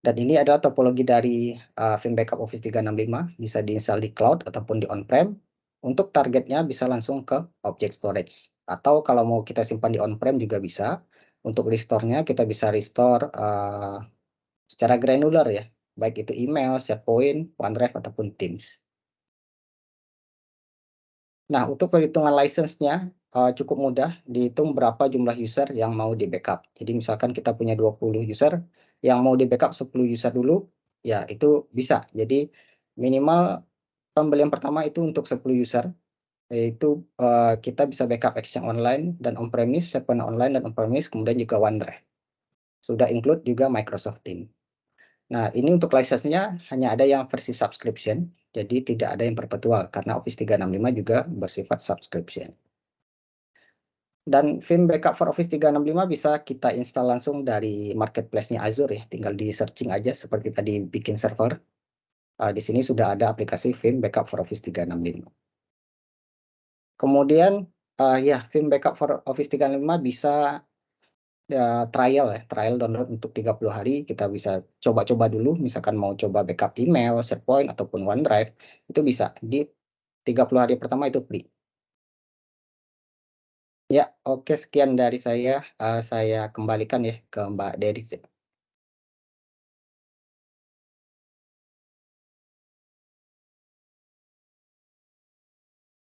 Dan ini adalah topologi dari Vim Backup Office 365, bisa diinstal di cloud ataupun di on-prem. Untuk targetnya bisa langsung ke object storage. Atau kalau mau kita simpan di on-prem juga bisa. Untuk restore-nya kita bisa restore secara granular ya, baik itu email, SharePoint, OneDrive, ataupun Teams. Nah, untuk perhitungan license-nya cukup mudah, dihitung berapa jumlah user yang mau di-backup. Jadi misalkan kita punya 20 user, yang mau di-backup 10 user dulu, ya itu bisa. Jadi minimal pembelian pertama itu untuk 10 user, yaitu kita bisa backup Exchange Online dan on-premise, SharePoint Online dan on-premise, kemudian juga OneDrive. Sudah include juga Microsoft Teams. Nah, ini untuk license-nya hanya ada yang versi subscription, jadi tidak ada yang perpetual karena Office 365 juga bersifat subscription. Dan Vim Backup for Office 365 bisa kita install langsung dari marketplace-nya Azure ya, tinggal di searching aja seperti tadi bikin server. Di sini sudah ada aplikasi Vim Backup for Office 365. Kemudian ya, Vim Backup for Office 365 bisa trial download untuk 30 hari, kita bisa coba-coba dulu, misalkan mau coba backup email, SharePoint, ataupun OneDrive, itu bisa di 30 hari pertama itu free. Ya, oke, sekian dari saya kembalikan ya ke Mbak Dery.